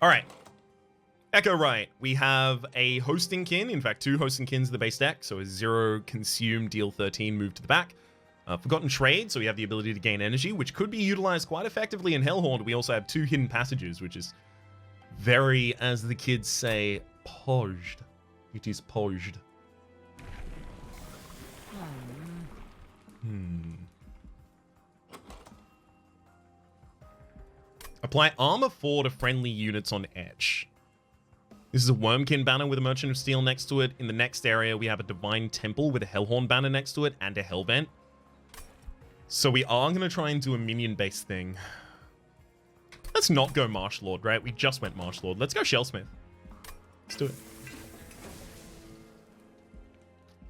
All right. Echo right. We have a hosting kin. In fact, 2 hosting kins in the base deck. So a 0 consume, deal 13, move to the back. Forgotten Trade, so we have the ability to gain energy, which could be utilized quite effectively in Hellhorn. We also have 2 hidden passages, which is very, as the kids say, pogged. It is pogged. Apply armor 4 to friendly units on edge. This is a Wormkin banner with a Merchant of Steel next to it. In the next area, we have a Divine Temple with a Hellhorn banner next to it and a Hellvent. So we are going to try and do a minion-based thing. Let's not go Marsh Lord, right? We just went Marsh Lord. Let's go Shellsmith. Let's do it.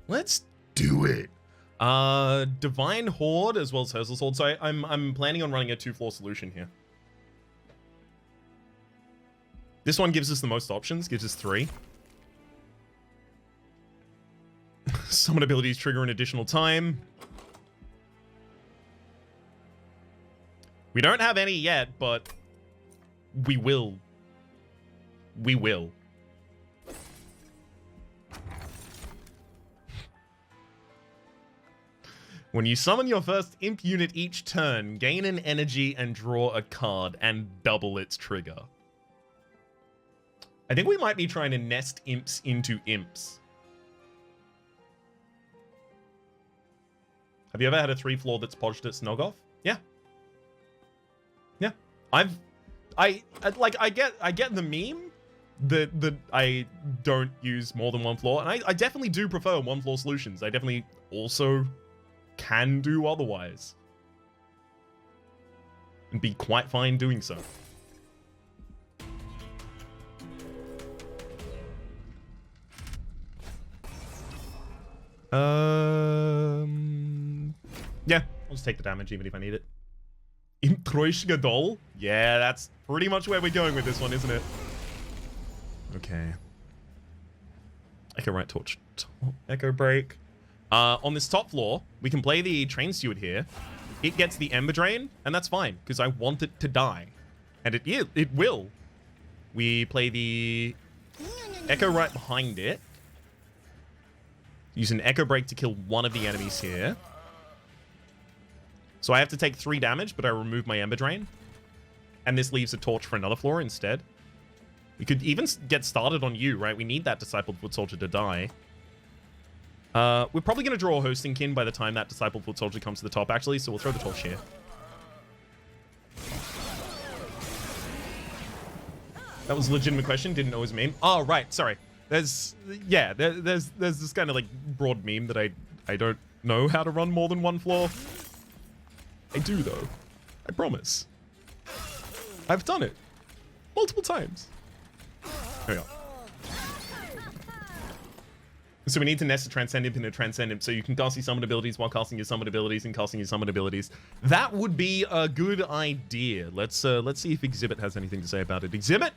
Let's do it. Divine Horde as well as Hersal Sword. So I'm planning on running a 2-floor solution here. This one gives us the most options, gives us 3. Summon abilities trigger an additional time. We don't have any yet, but we will. We will. When you summon your first imp unit each turn, gain an energy and draw a card and double its trigger. I think we might be trying to nest imps into imps. Have you ever had a 3-floor that's podged at Snogoth? Yeah. Yeah. I get the meme that I don't use more than 1 floor, and I definitely do prefer 1-floor solutions. I definitely also can do otherwise. And be quite fine doing so. Yeah, I'll just take the damage even if I need it. Introish Gadol? Yeah, that's pretty much where we're going with this one, isn't it? Okay. Echo right torch. Echo break. On this top floor, we can play the Train Steward here. It gets the Ember Drain, and that's fine, because I want it to die. And it will. We play the Echo right behind it. Use an Echo Break to kill one of the enemies here. So I have to take 3 damage, but I remove my Ember Drain. And this leaves a torch for another floor instead. We could even get started on you, right? We need that Discipled Foot Soldier to die. We're probably going to draw a Hosting Kin by the time that Discipled Foot Soldier comes to the top, actually. So we'll throw the torch here. That was a legitimate question. Didn't know it was a meme. Oh, right. Sorry. There's this kind of like broad meme that I don't know how to run more than 1 floor. I do though. I promise. I've done it multiple times. There we go. So we need to nest a Transcendent in a Transcendent so you can cast your summon abilities while casting your summon abilities and casting your summon abilities. That would be a good idea. Let's see if Exhibit has anything to say about it. Exhibit?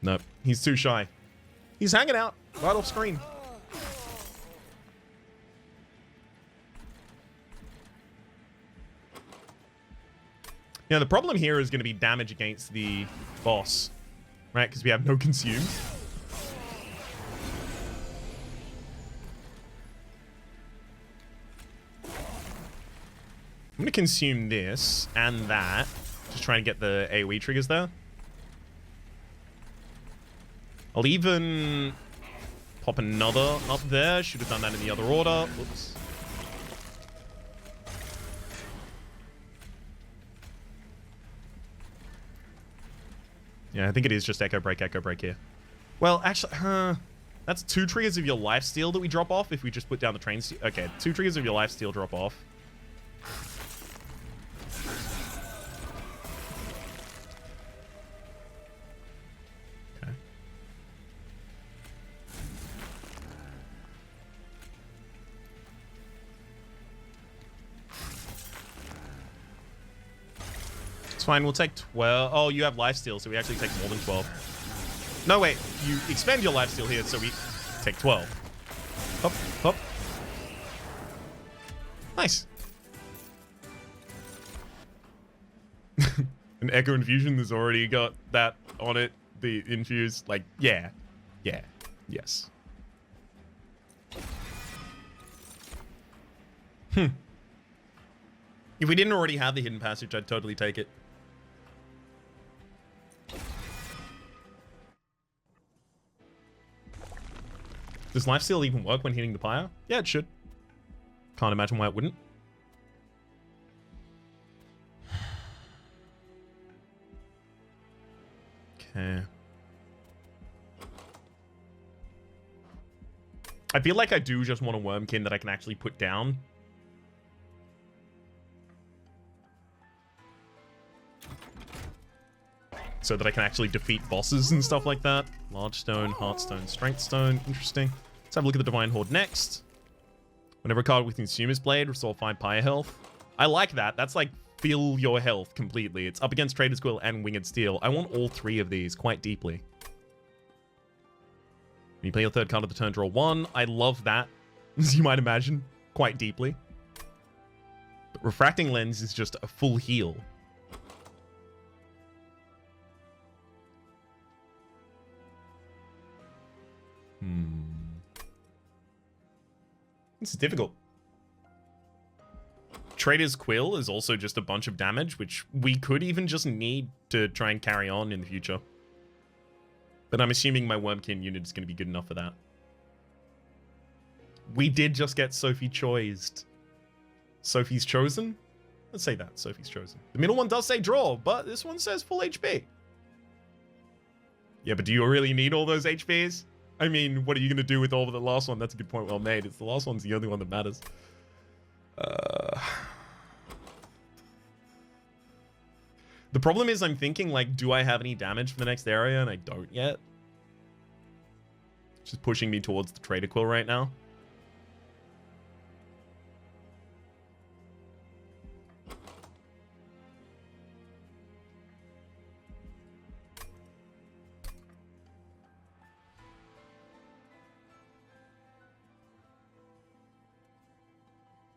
Nope, he's too shy. He's hanging out right off screen. Yeah, the problem here is going to be damage against the boss, right? Because we have no consume. I'm going to consume this and that. Just trying to get the AoE triggers there. I'll even pop another up there. Should have done that in the other order. Oops. Yeah, I think it is just Echo Break here. Well, actually, that's 2 triggers of your lifesteal that we drop off if we just put down the train. Okay, 2 triggers of your lifesteal drop off. Okay. It's fine, we'll take 12. Oh, you have lifesteal, so we actually take more than 12. No, wait, you expend your lifesteal here, so we take 12. Hop, hop. Nice. An Echo Infusion that's already got that on it. The infuse. Like, yeah. Yeah. Yes. If we didn't already have the hidden passage, I'd totally take it. Does Lifesteal even work when hitting the pyre? Yeah, it should. Can't imagine why it wouldn't. Okay. I feel like I do just want a Wormkin that I can actually put down. So that I can actually defeat bosses and stuff like that. Large Stone, Heart Stone, Strength Stone. Interesting. Let's have a look at the Divine Horde next. Whenever a card with Consumer's Blade, restore 5 pyre health. I like that. That's like fill your health completely. It's up against Trader's Quill and Winged Steel. I want all 3 of these quite deeply. When you play your 3rd card of the turn, draw 1. I love that, as you might imagine, quite deeply. But Refracting Lens is just a full heal. This is difficult. Trader's Quill is also just a bunch of damage, which we could even just need to try and carry on in the future. But I'm assuming my Wormkin unit is going to be good enough for that. We did just get Sophie choiced. Sophie's chosen? Let's say that. Sophie's chosen. The middle one does say draw, but this one says full HP. Yeah, but do you really need all those HPs? I mean, what are you going to do with all of the last one? That's a good point, well made. It's the last one's the only one that matters. The problem is I'm thinking, like, do I have any damage for the next area? And I don't yet. Just pushing me towards the Trader Quill right now.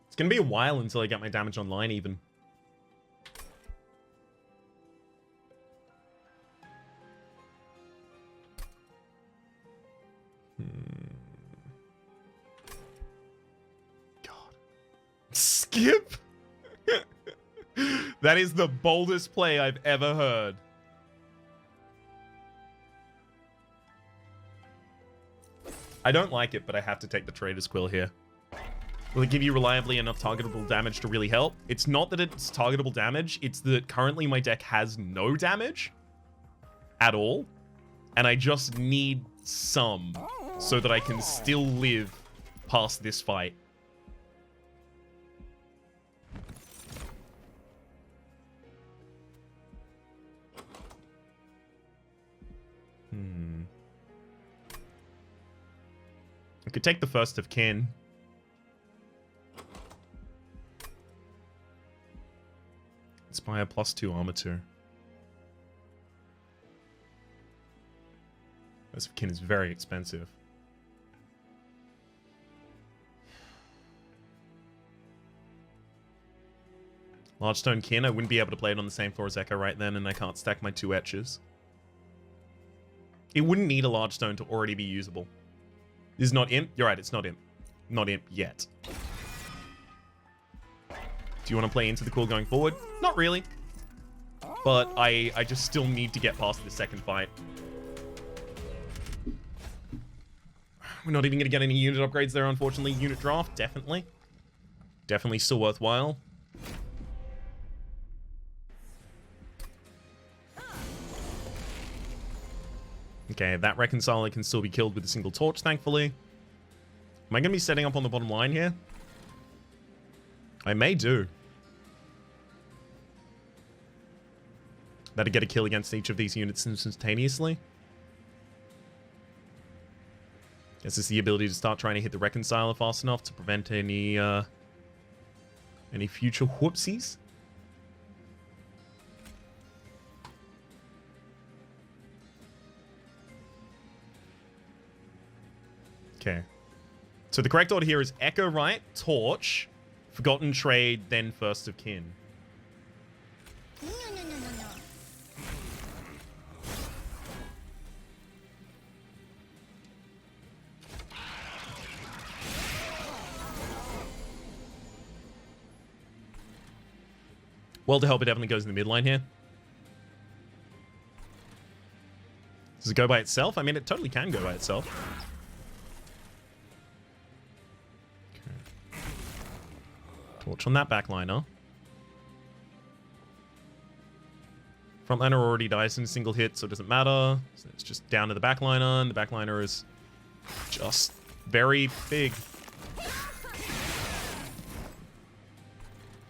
It's going to be a while until I get my damage online, even. God. Skip? That is the boldest play I've ever heard. I don't like it, but I have to take the Trader's Quill here. Will it give you reliably enough targetable damage to really help? It's not that it's targetable damage, it's that currently my deck has no damage at all, and I just need some so that I can still live past this fight. I could take the First of Kin. Inspire +2 armor 2. First of Kin is very expensive. Large Stone Kin, I wouldn't be able to play it on the same floor as Echo right then, and I can't stack my 2 etches. It wouldn't need a Large Stone to already be usable. This is not Imp? You're right, it's not Imp. Not Imp yet. Do you want to play into the Quill going forward? Not really. But I just still need to get past the second fight. We're not even going to get any unit upgrades there, unfortunately. Unit draft, definitely. Definitely still worthwhile. Okay, that Reconciler can still be killed with a single torch, thankfully. Am I going to be setting up on the bottom line here? I may do. Better get a kill against each of these units instantaneously. Guess it's the ability to start trying to hit the Reconciler fast enough to prevent any future whoopsies. Okay. So the correct order here is Echo Right, Torch, Forgotten Trade, then First of Kin. Welder Helper definitely goes in the midline here. Does it go by itself? I mean, it totally can go by itself. Okay. Torch on that backliner. Frontliner already dies in a single hit, so it doesn't matter. So it's just down to the backliner, and the backliner is just very big.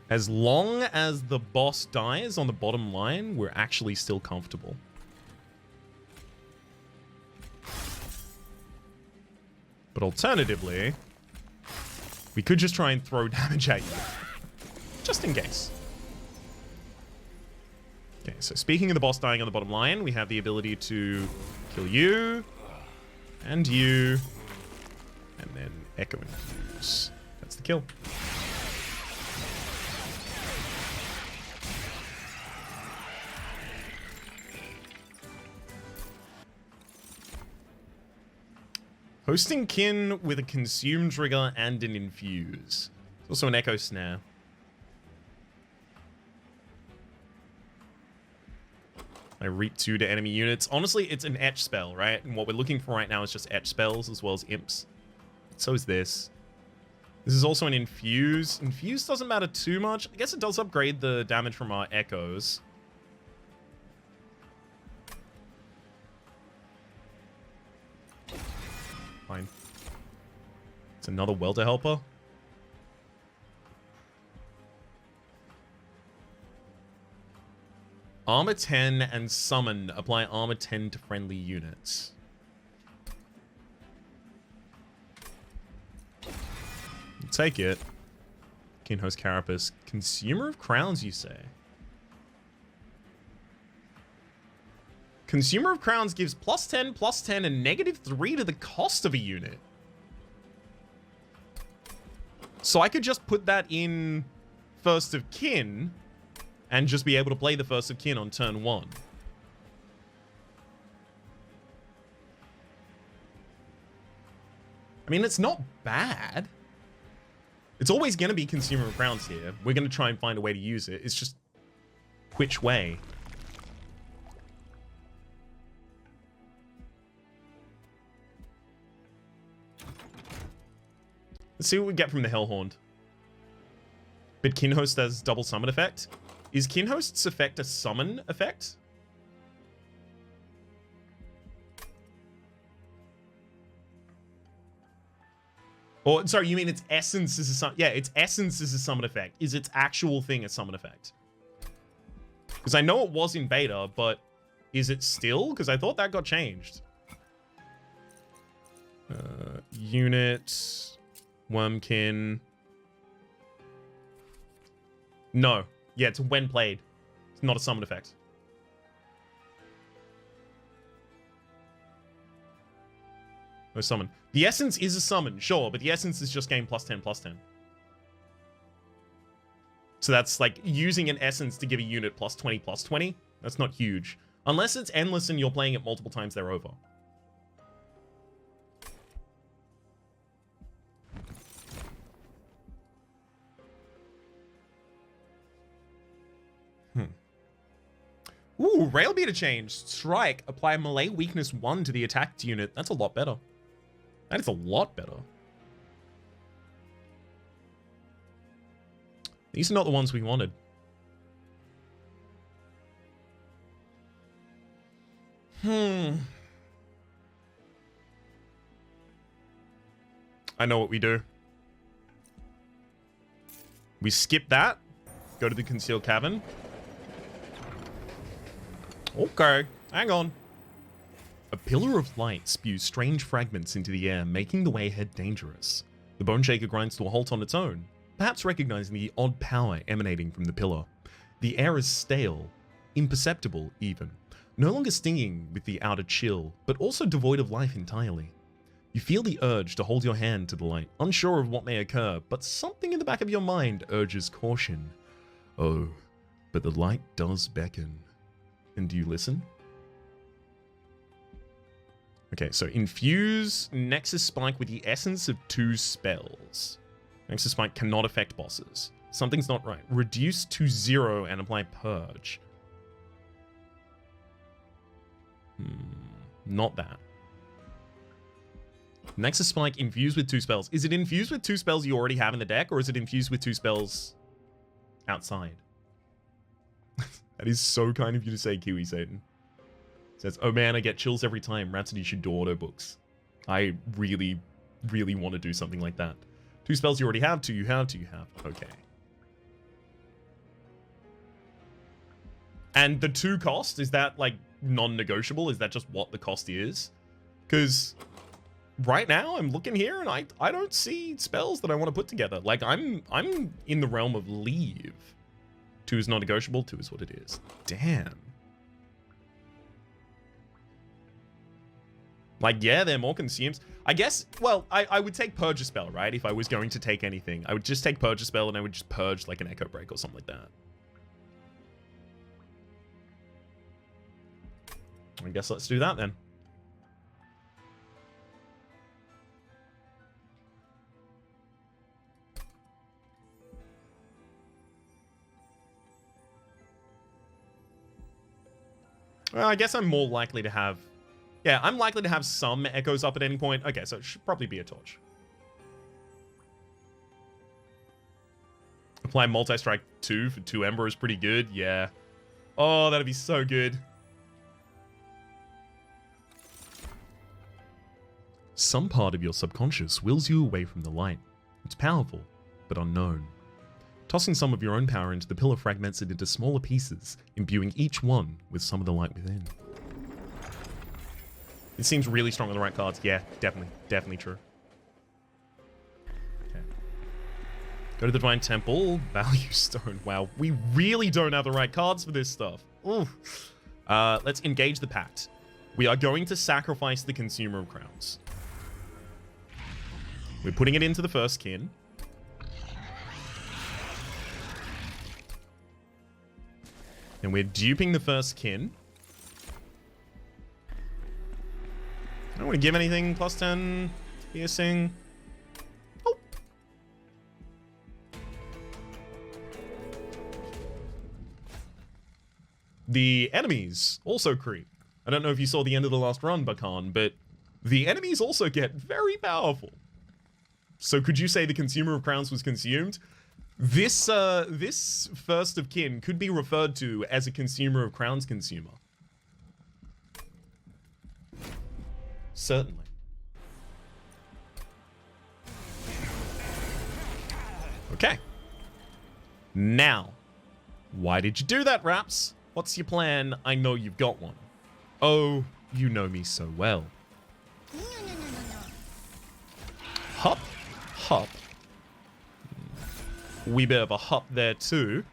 As long as the boss dies on the bottom line, we're actually still comfortable. But alternatively, we could just try and throw damage at you. Just in case. Okay, so speaking of the boss dying on the bottom line, we have the ability to kill you, and then Echo Infuse. That's the kill. Hosting Kin with a Consume trigger and an Infuse. There's also an Echo Snare. I reap 2 to enemy units. Honestly, it's an etch spell, right? And what we're looking for right now is just etch spells as well as imps. So is this. This is also an Infuse. Infuse doesn't matter too much. I guess it does upgrade the damage from our echoes. Fine. It's another Welder Helper. Armor 10 and Summon. Apply Armor 10 to friendly units. Take it. Kinhost Carapace. Consumer of Crowns, you say? Consumer of Crowns gives +10, and -3 to the cost of a unit. So I could just put that in First of Kin and just be able to play the First of Kin on turn 1. I mean, it's not bad. It's always going to be Consumer of Crowns here. We're going to try and find a way to use it. It's just which way. Let's see what we get from the Hellhorned. But Kinhost has double summon effect. Is Kinhost's effect a summon effect? Or, sorry, you mean its essence is a summon? Yeah, its essence is a summon effect. Is its actual thing a summon effect? Because I know it was in beta, but is it still? Because I thought that got changed. Unit... Wormkin. No. Yeah, it's when played. It's not a summon effect. No summon. The essence is a summon, sure, but the essence is just game +10/+10. So that's like using an essence to give a unit +20/+20. That's not huge. Unless it's endless and you're playing it multiple times thereover. Ooh, Railbeater change. Strike. Apply melee weakness 1 to the attacked unit. That's a lot better. That is a lot better. These are not the ones we wanted. I know what we do. We skip that. Go to the concealed cavern. Okay, hang on. A pillar of light spews strange fragments into the air, making the way ahead dangerous. The Bone Shaker grinds to a halt on its own, perhaps recognizing the odd power emanating from the pillar. The air is stale, imperceptible even, no longer stinging with the outer chill, but also devoid of life entirely. You feel the urge to hold your hand to the light, unsure of what may occur, but something in the back of your mind urges caution. Oh, but the light does beckon. And do you listen? Okay, so infuse Nexus Spike with the essence of 2 spells. Nexus Spike cannot affect bosses. Something's not right. Reduce to 0 and apply purge. Not that. Nexus Spike infused with 2 spells. Is it infused with 2 spells you already have in the deck, or is it infused with 2 spells outside? That is so kind of you to say, Kiwi Satan. Says, oh man, I get chills every time. Rhapsody should do auto books. I really, really want to do something like that. 2 spells you already have, 2 you have, 2 you have. Okay. And the 2 cost, is that like non-negotiable? Is that just what the cost is? Because right now I'm looking here and I don't see spells that I want to put together. Like I'm in the realm of leave. 2 is non-negotiable, 2 is what it is. Damn. Like, yeah, they're more consumes. I guess, well, I would take Purge a spell, right? If I was going to take anything. I would just take Purge a spell and I would just purge like an Echo Break or something like that. I guess let's do that then. Well, I guess I'm more likely to have... Yeah, I'm likely to have some echoes up at any point. Okay, so it should probably be a torch. Apply multi-strike 2 for 2 Ember is pretty good. Yeah. Oh, that'd be so good. Some part of your subconscious wills you away from the light. It's powerful, but unknown. Tossing some of your own power into the pillar fragments it into smaller pieces, imbuing each one with some of the light within. It seems really strong on the right cards. Yeah, definitely true. Okay. Go to the Divine Temple. Value Stone. Wow, we really don't have the right cards for this stuff. Ooh. Let's engage the Pact. We are going to sacrifice the Consumer of Crowns. We're putting it into the first kin. And we're duping the first kin. I don't want to give anything. Plus 10 piercing. Oh. The enemies also creep. I don't know if you saw the end of the last run, Bakan, but the enemies also get very powerful. So could you say the Consumer of Crowns was consumed? This first of kin could be referred to as a Consumer of Crowns consumer. Certainly. Okay. Now, why did you do that, Raps? What's your plan? I know you've got one. Oh, you know me so well. Hop, hop. Wee bit of a hop there too.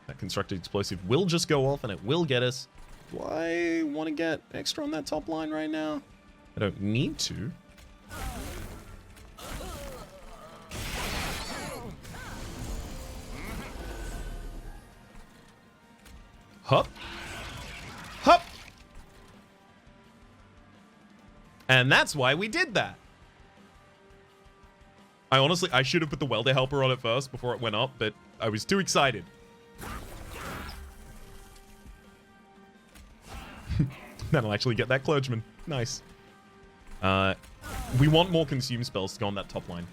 That constructed explosive will just go off and it will get us. Do I want to get extra on that top line right now? I don't need to. Hop. Hop. And that's why we did that. I should have put the welder helper on it first before it went up, but I was too excited. That'll actually get that clergyman. Nice. We want more consume spells to go on that top line.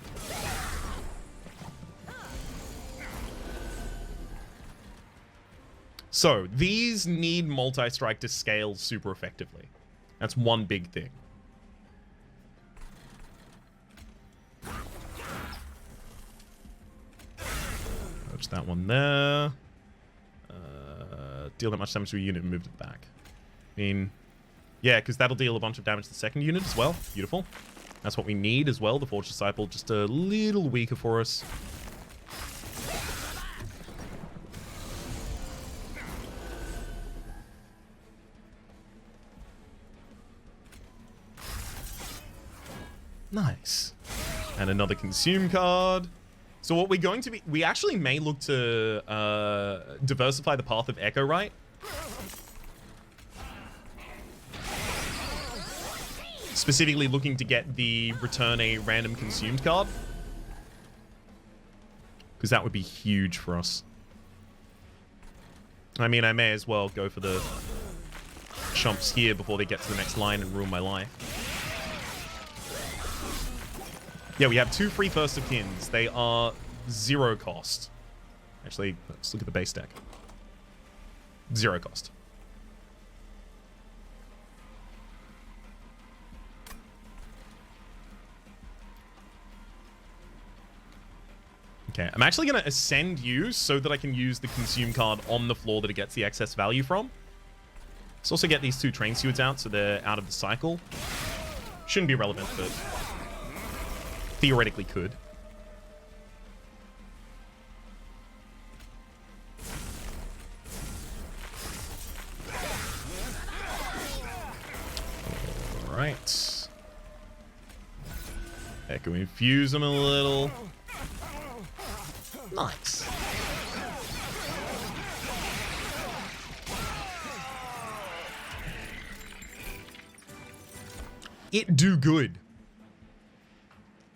So, these need multi-strike to scale super effectively. That's one big thing. Touch that one there. Deal that much damage to a unit and move it back. I mean, yeah, because that'll deal a bunch of damage to the second unit as well. Beautiful. That's what we need as well. The Forge Disciple just a little weaker for us. Nice. And another consume card. So what we're going to be... We actually may look to diversify the path of Echo, right? Specifically looking to get the return a random consumed card. because that would be huge for us. I mean, I may as well go for the chumps here before they get to the next line and ruin my life. Yeah, we have 2 free First of Kins. They are 0 cost. Actually, let's look at the base deck. 0 cost. Okay, I'm actually going to ascend you so that I can use the consume card on the floor that it gets the excess value from. Let's also get these 2 train stewards out so they're out of the cycle. Shouldn't be relevant, but theoretically could. Alright. Echo infuse them a little. Nice. It do good.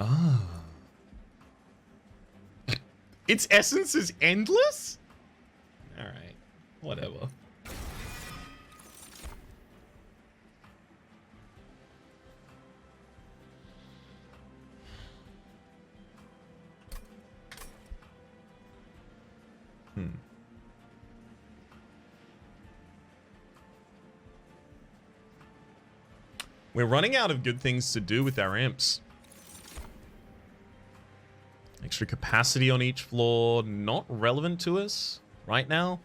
Ah. Its essence is endless? Alright. Whatever. We're running out of good things to do with our imps. Extra capacity on each floor, not relevant to us right now.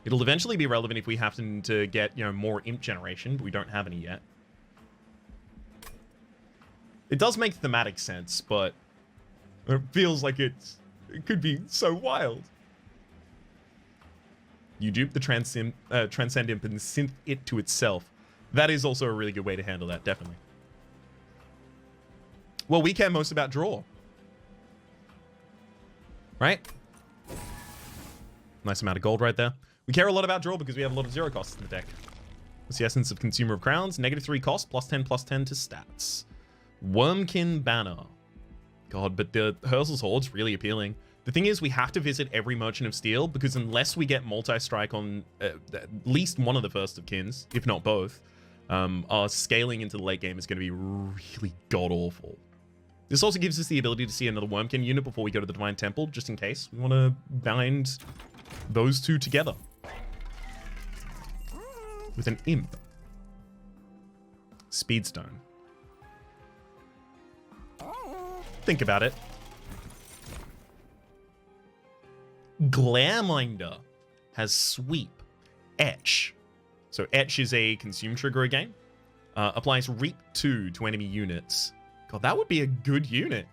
It'll eventually be relevant if we happen to get, you know, more imp generation, but we don't have any yet. It does make thematic sense, but it feels like it could be so wild. You dupe the Transcend Imp and synth it to itself. That is also a really good way to handle that, definitely. Well, we care most about draw. Right? Nice amount of gold right there. We care a lot about draw because we have a lot of 0 costs in the deck. What's the essence of Consumer of Crowns? -3 cost, +10/+10 to stats. Wormkin Banner. God, but the Hurzel's Horde's really appealing. The thing is, we have to visit every Merchant of Steel because unless we get multi-strike on at least one of the First of Kins, if not both, our scaling into the late game is going to be really god-awful. This also gives us the ability to see another Wormkin unit before we go to the Divine Temple, just in case we want to bind those 2 together. With an Imp. Speedstone. Think about it. Glareminder has Sweep. Etch. So Etch is a consume trigger again. Applies Reap 2 to enemy units. God, that would be a good unit.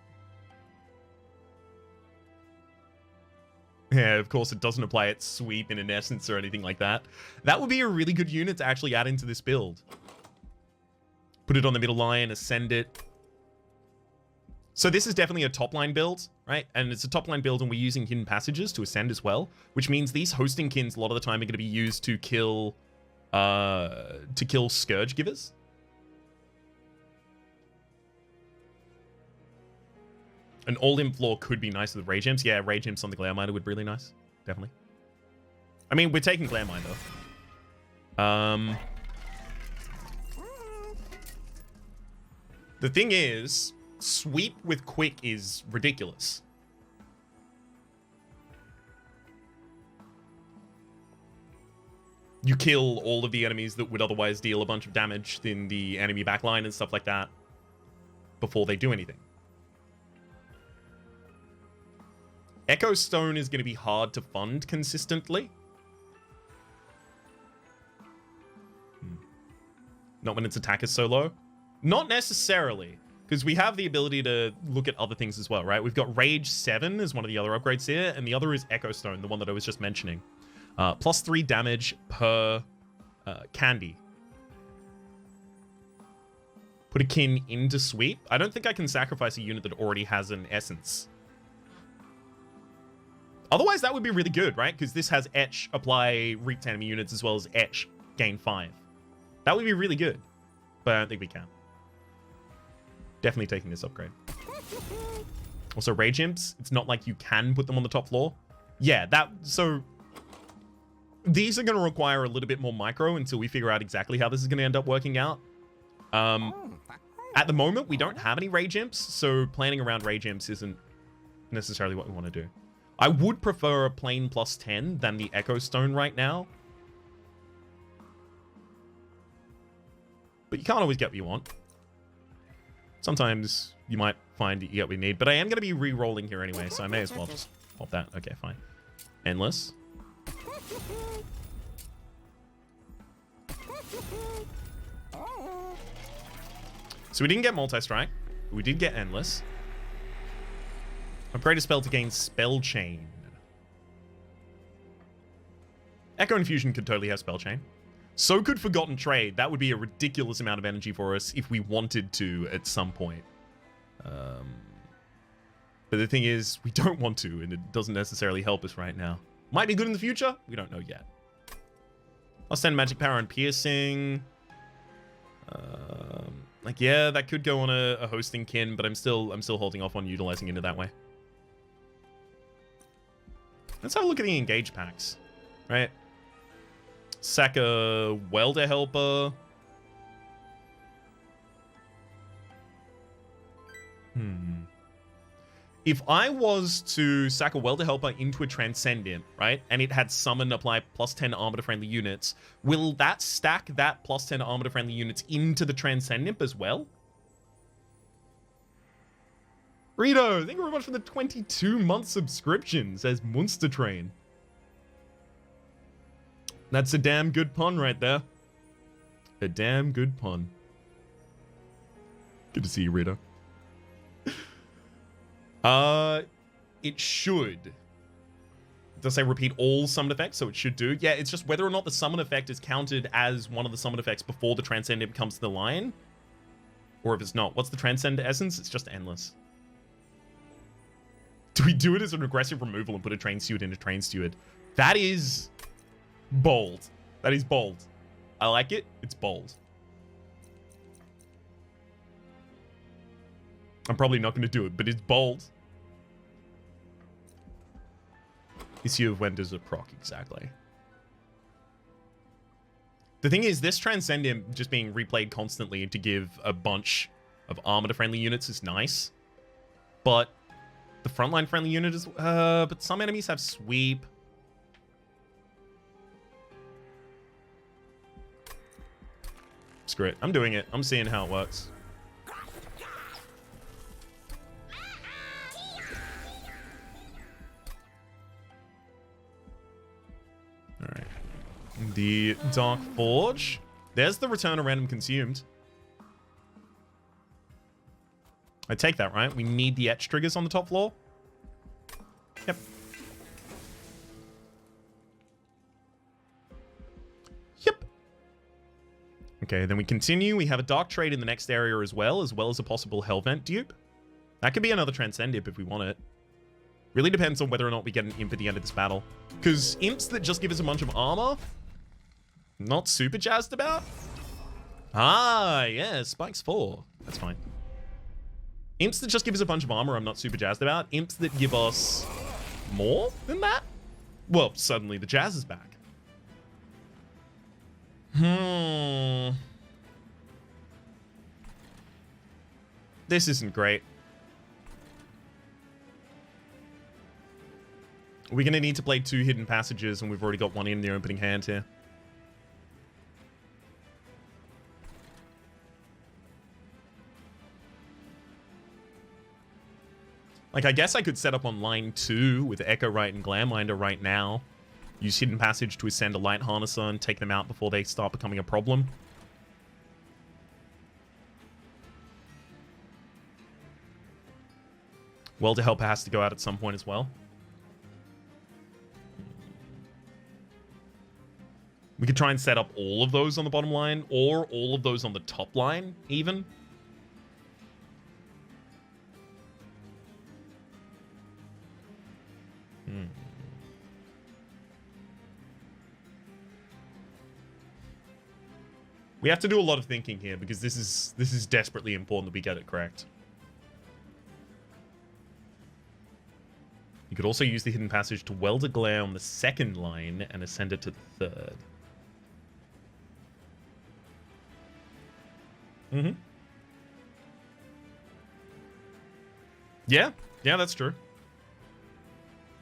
Yeah, of course it doesn't apply its Sweep in an Essence or anything like that. That would be a really good unit to actually add into this build. Put it on the middle line, ascend it. So this is definitely a top line build, right? And it's a top line build and we're using hidden passages to ascend as well, which means these hosting kins a lot of the time are going to be used to kill Scourge Givers. An all-in floor could be nice with Rage Imps. Yeah, Rage Imps on the Glareminder would be really nice. Definitely. I mean, we're taking Glareminder. The thing is, Sweep with Quick is ridiculous. You kill all of the enemies that would otherwise deal a bunch of damage in the enemy backline and stuff like that before they do anything. Echo Stone is going to be hard to fund consistently. Not when its attack is so low. Not necessarily, because we have the ability to look at other things as well, right? We've got Rage 7 as one of the other upgrades here, and the other is Echo Stone, the one that I was just mentioning. +3 damage per candy. Put a kin into Sweep. I don't think I can sacrifice a unit that already has an Essence. Otherwise, that would be really good, right? Because this has Etch, apply Reap to enemy units, as well as Etch, gain 5. That would be really good. But I don't think we can. Definitely taking this upgrade. Also, Rage Imps, it's not like you can put them on the top floor. Yeah, so these are going to require a little bit more micro until we figure out exactly how this is going to end up working out. At the moment, we don't have any Rage Imps, so planning around Rage Imps isn't necessarily what we want to do. I would prefer a plain +10 than the Echo Stone right now. But you can't always get what you want. Sometimes you might find you get what you need. But I am going to be re-rolling here anyway, so I may as well just pop that. Okay, fine. Endless. So we didn't get Multi-Strike. We did get Endless. Upgrade a spell to gain Spell Chain. Echo Infusion could totally have Spell Chain. So could Forgotten Trade. That would be a ridiculous amount of energy for us if we wanted to at some point. But the thing is, we don't want to, and it doesn't necessarily help us right now. Might be good in the future. We don't know yet. +10 Magic Power and Piercing. Like, yeah, that could go on a hosting kin, but I'm still holding off on utilizing it that way. Let's have a look at the engage packs, right? Sack a Welder Helper. If I was to sack a Welder Helper into a Transcendent, right, and it had summon apply +10 armor to friendly units, will that stack that +10 armor to friendly units into the Transcendent as well? Rito, thank you very much for the 22-month subscription, says Monster Train. That's a damn good pun right there. A damn good pun. Good to see you, Rito. It should. It does say repeat all summon effects, so it should do. Yeah, it's just whether or not the summon effect is counted as one of the summon effects before the Transcendent comes to the line. Or if it's not. What's the Transcend essence? It's just Endless. Do we do it as an aggressive removal and put a Train Steward into Train Steward? That is bold. That is bold. I like it. It's bold. I'm probably not going to do it, but it's bold. Issue of when does it proc, exactly. The thing is, this Transcendent just being replayed constantly to give a bunch of armor to friendly units is nice. But the frontline friendly unit is... but some enemies have sweep. Screw it. I'm doing it. I'm seeing how it works. Alright. The Dark Forge. There's the return of random consumed. I take that, right? We need the etch triggers on the top floor. Yep. Yep. Okay, then we continue. We have a Dark Trade in the next area as well as a possible Hellvent dupe. That could be another Transcend Imp if we want it. Really depends on whether or not we get an Imp at the end of this battle. Because Imps that just give us a bunch of armor, not super jazzed about. Ah, yeah, Spikes 4. That's fine. Imps that just give us a bunch of armor, I'm not super jazzed about. Imps that give us more than that? Well, suddenly the jazz is back. This isn't great. We're going to need to play 2 hidden passages, and we've already got one in the opening hand here. Like, I guess I could set up on line 2 with Echo Right and Glamminder right now. Use Hidden Passage to ascend a Light Harnesser and take them out before they start becoming a problem. Welder Helper has to go out at some point as well. We could try and set up all of those on the bottom line, or all of those on the top line, even. We have to do a lot of thinking here, because this is desperately important that we get it correct. could also use the hidden passage to weld a glare on the second line and ascend it to the third. Mm-hmm. Yeah, that's true.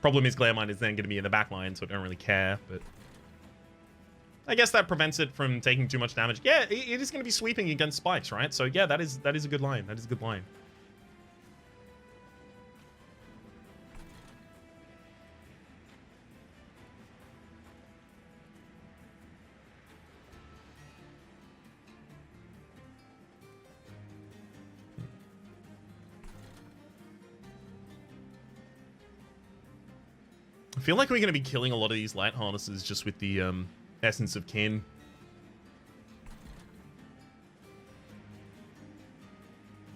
Problem is glare mine is then going to be in the back line, so I don't really care, but I guess that prevents it from taking too much damage. Yeah, it is going to be sweeping against spikes, right? So yeah, that is a good line. That is a good line. I feel like we're going to be killing a lot of these light harnesses just with the Essence of Kin.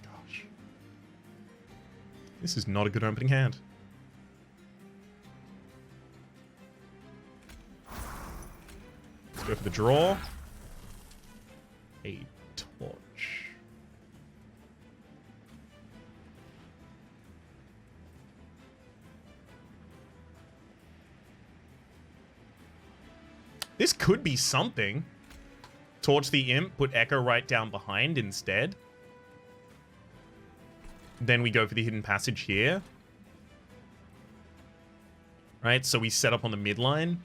Gosh. This is not a good opening hand. Let's go for the draw. A torch. This could be something. Torch the imp, put Echo right down behind instead. Then we go for the hidden passage here. Right, so we set up on the midline.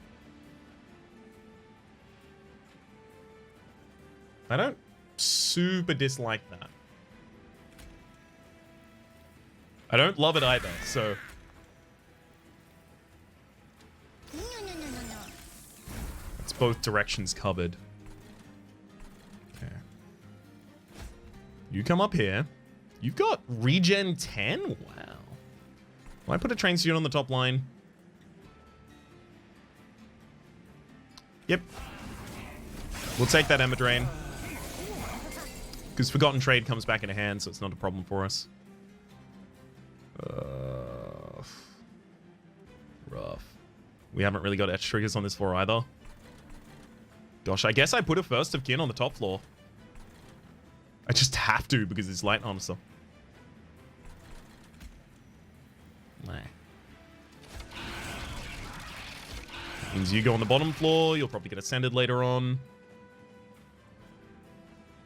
I don't super dislike that. I don't love it either, so... both directions covered. Okay. You come up here. You've got regen 10? Wow. Will I put a train student on the top line? Yep. We'll take that Emma Drain. Because Forgotten Trade comes back into hand, so it's not a problem for us. Rough. We haven't really got etch triggers on this floor either. Gosh, I guess I put a First of Kin on the top floor. I just have to because it's light harnesser. Nah. Means you go on the bottom floor, you'll probably get ascended later on.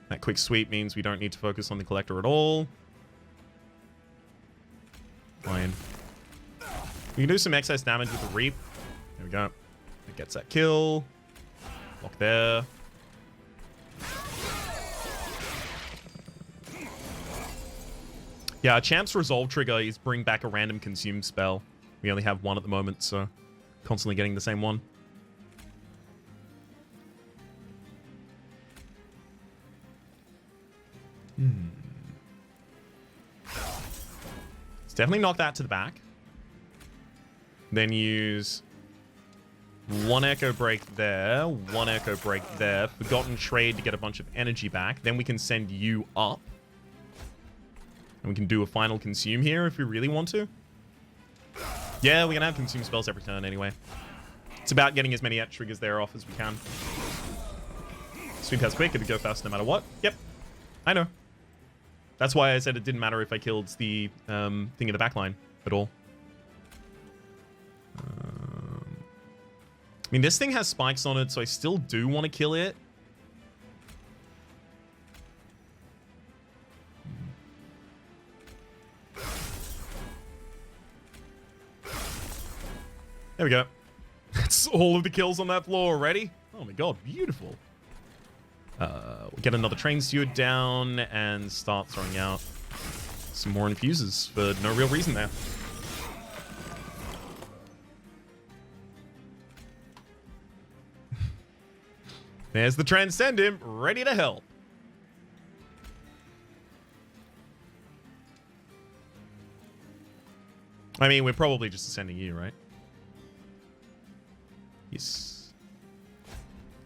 That quick sweep means we don't need to focus on the collector at all. Fine. We can do some excess damage with the Reap. There we go. It gets that kill. Lock there. Yeah, our Champ's Resolve trigger is bring back a random consume spell. We only have one at the moment, so constantly getting the same one. Let's definitely knock that to the back. Then use... one Echo Break there, one Echo Break there. Forgotten Trade to get a bunch of energy back. Then we can send you up. And we can do a final consume here if we really want to. Yeah, we're going to have consume spells every turn anyway. It's about getting as many etch triggers there off as we can. Sweep has quick, it'll go fast no matter what. Yep, I know. That's why I said it didn't matter if I killed the thing in the backline at all. I mean, this thing has spikes on it, so I still do want to kill it. There we go. That's all of the kills on that floor already. Oh my god, beautiful. We'll get another train steward down and start throwing out some more infuses for no real reason there. There's the Transcendent, ready to help. I mean, we're probably just ascending you, right? Yes.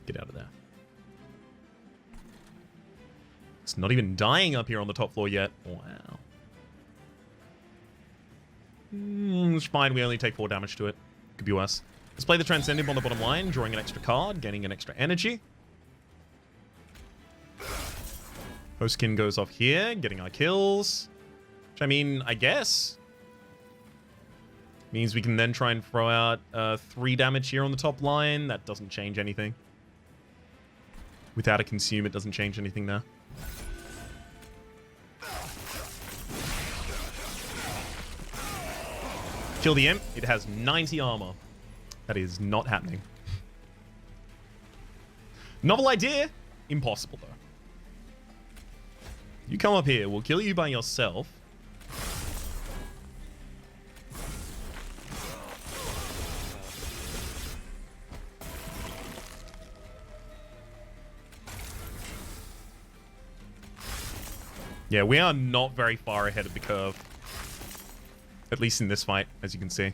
Get out of there. It's not even dying up here on the top floor yet. Wow. It's fine, we only take 4 damage to it. Could be worse. Let's play the Transcendent on the bottom line, drawing an extra card, gaining an extra energy. Postkin goes off here, getting our kills. Which, I mean, I guess Means we can then try and throw out 3 damage here on the top line. That doesn't change anything. Without a consume, it doesn't change anything there. Kill the imp. It has 90 armor. That is not happening. Novel idea. Impossible, though. You come up here. We'll kill you by yourself. Yeah, we are not very far ahead of the curve. At least in this fight, as you can see.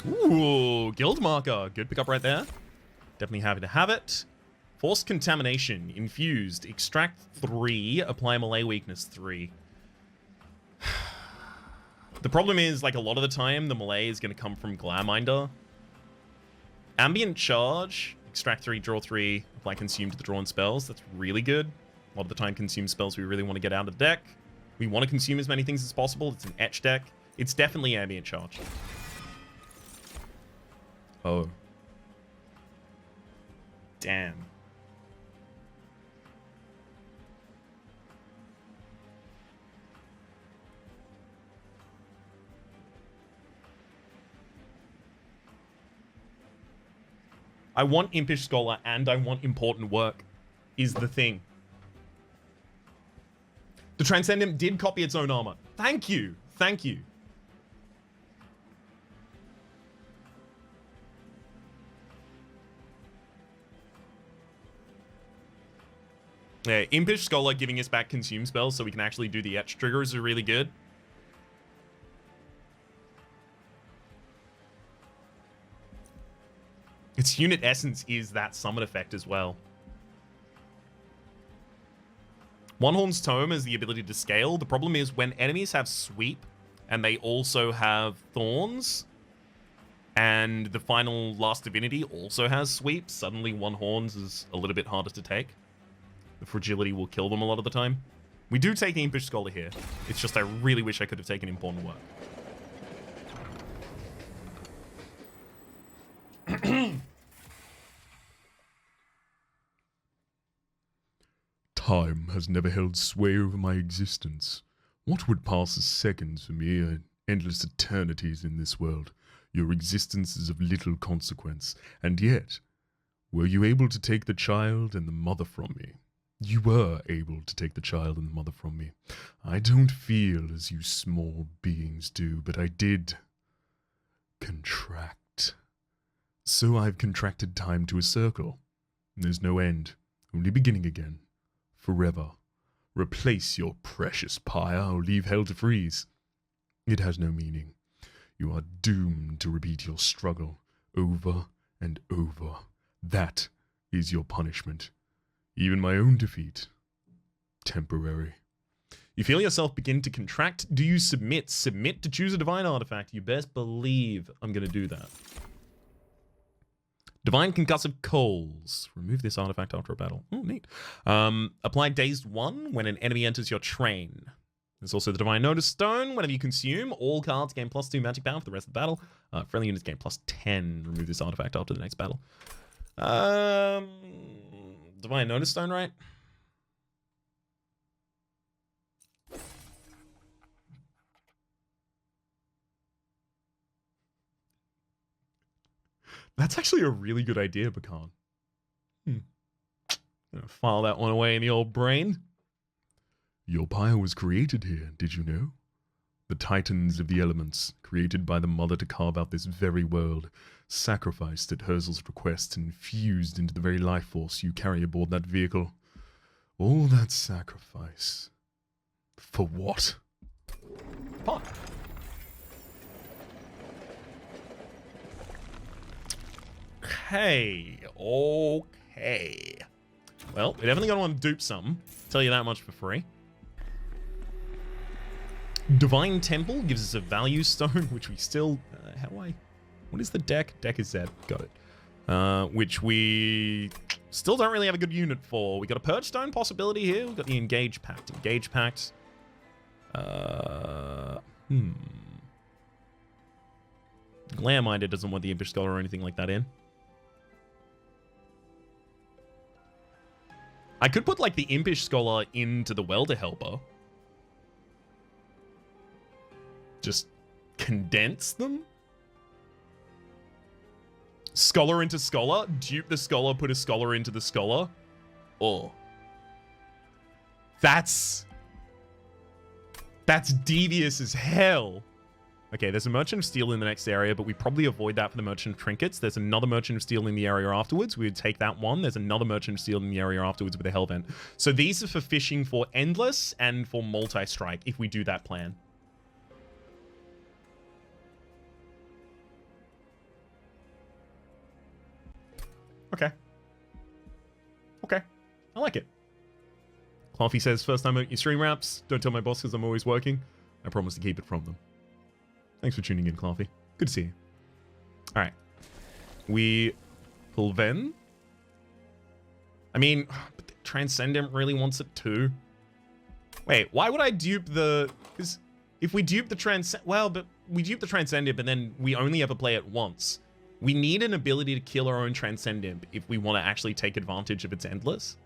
Ooh, guild marker. Good pickup right there. Definitely happy to have it. Forced contamination. Infused. Extract 3. Apply melee weakness 3. The problem is, like, a lot of the time, the melee is going to come from Glamminder. Ambient charge. Extract 3, draw 3, apply consume to the drawn spells. That's really good. A lot of the time, consume spells we really want to get out of the deck. We want to consume as many things as possible. It's an etch deck. It's definitely ambient charge. Oh. Damn. I want Impish Scholar and I want Important Work, is the thing. The Transcendent did copy its own armor. Thank you. Thank you. Yeah, Impish Scholar giving us back consume spells so we can actually do the etch triggers are really good. Its unit essence is that summon effect as well. One Horn's Tome has the ability to scale. The problem is when enemies have sweep and they also have thorns, and the final last divinity also has sweep, suddenly One Horns is a little bit harder to take. The fragility will kill them a lot of the time. We do take the Impish Scholar here. It's just I really wish I could have taken Important Work. Time has never held sway over my existence. What would pass as seconds for me are endless eternities in this world. Your existence is of little consequence, and yet, were you able to take the child and the mother from me? You were able to take the child and the mother from me. I don't feel as you small beings do, but I did contract. So I've contracted time to a circle. There's no end, only beginning again. Forever. Replace your precious pyre or leave hell to freeze. It has no meaning. You are doomed to repeat your struggle over and over. That is your punishment. Even my own defeat. Temporary. You feel yourself begin to contract. Do you submit? Submit to choose a divine artifact. You best believe I'm going to do that. Divine Concussive Coals. Remove this artifact after a battle. Oh, neat. Apply Dazed 1 when an enemy enters your train. There's also the Divine Notice Stone. Whenever you consume, all cards gain +2 magic power for the rest of the battle. Friendly units gain +10. Remove this artifact after the next battle. Divine Notice Stone, right? That's actually a really good idea, Bakan. Gonna file that one away in the old brain. Your pyre was created here, did you know? The titans of the elements, created by the mother to carve out this very world, sacrificed at Herzl's request and infused into the very life force you carry aboard that vehicle. All that sacrifice. For what? Fuck. Okay. Okay. Well, we're definitely going to want to dupe some. Tell you that much for free. Divine Temple gives us a value stone, which we still... how do I... What is the deck? Deck is Z. Got it. which we still don't really have a good unit for. We got a Purge Stone possibility here. We've got the Engage Pact. Engage Pact. Glare Minder doesn't want the Impish Scholar or anything like that in. I could put, like, the Impish Scholar into the Welder Helper. Just condense them? Scholar into Scholar? Dupe the Scholar, put a Scholar into the Scholar? Oh. That's devious as hell. Okay, there's a Merchant of Steel in the next area, but we probably avoid that for the Merchant of Trinkets. There's another Merchant of Steel in the area afterwards. We would take that one. There's another Merchant of Steel in the area afterwards with a Hellvent. So these are for fishing for Endless and for Multi-Strike, if we do that plan. Okay. Okay. I like it. Coffee says, first time at your stream wraps. Don't tell my boss because I'm always working. I promise to keep it from them. Thanks for tuning in, Coffee. Good to see you. All right. We pull Ven. I mean, but the Transcendent really wants it too. Wait, why would I dupe the... Because if we dupe the Transcendent... Well, but we dupe the Transcendent, but then we only ever play it once. We need an ability to kill our own Transcendent if we want to actually take advantage of its Endless.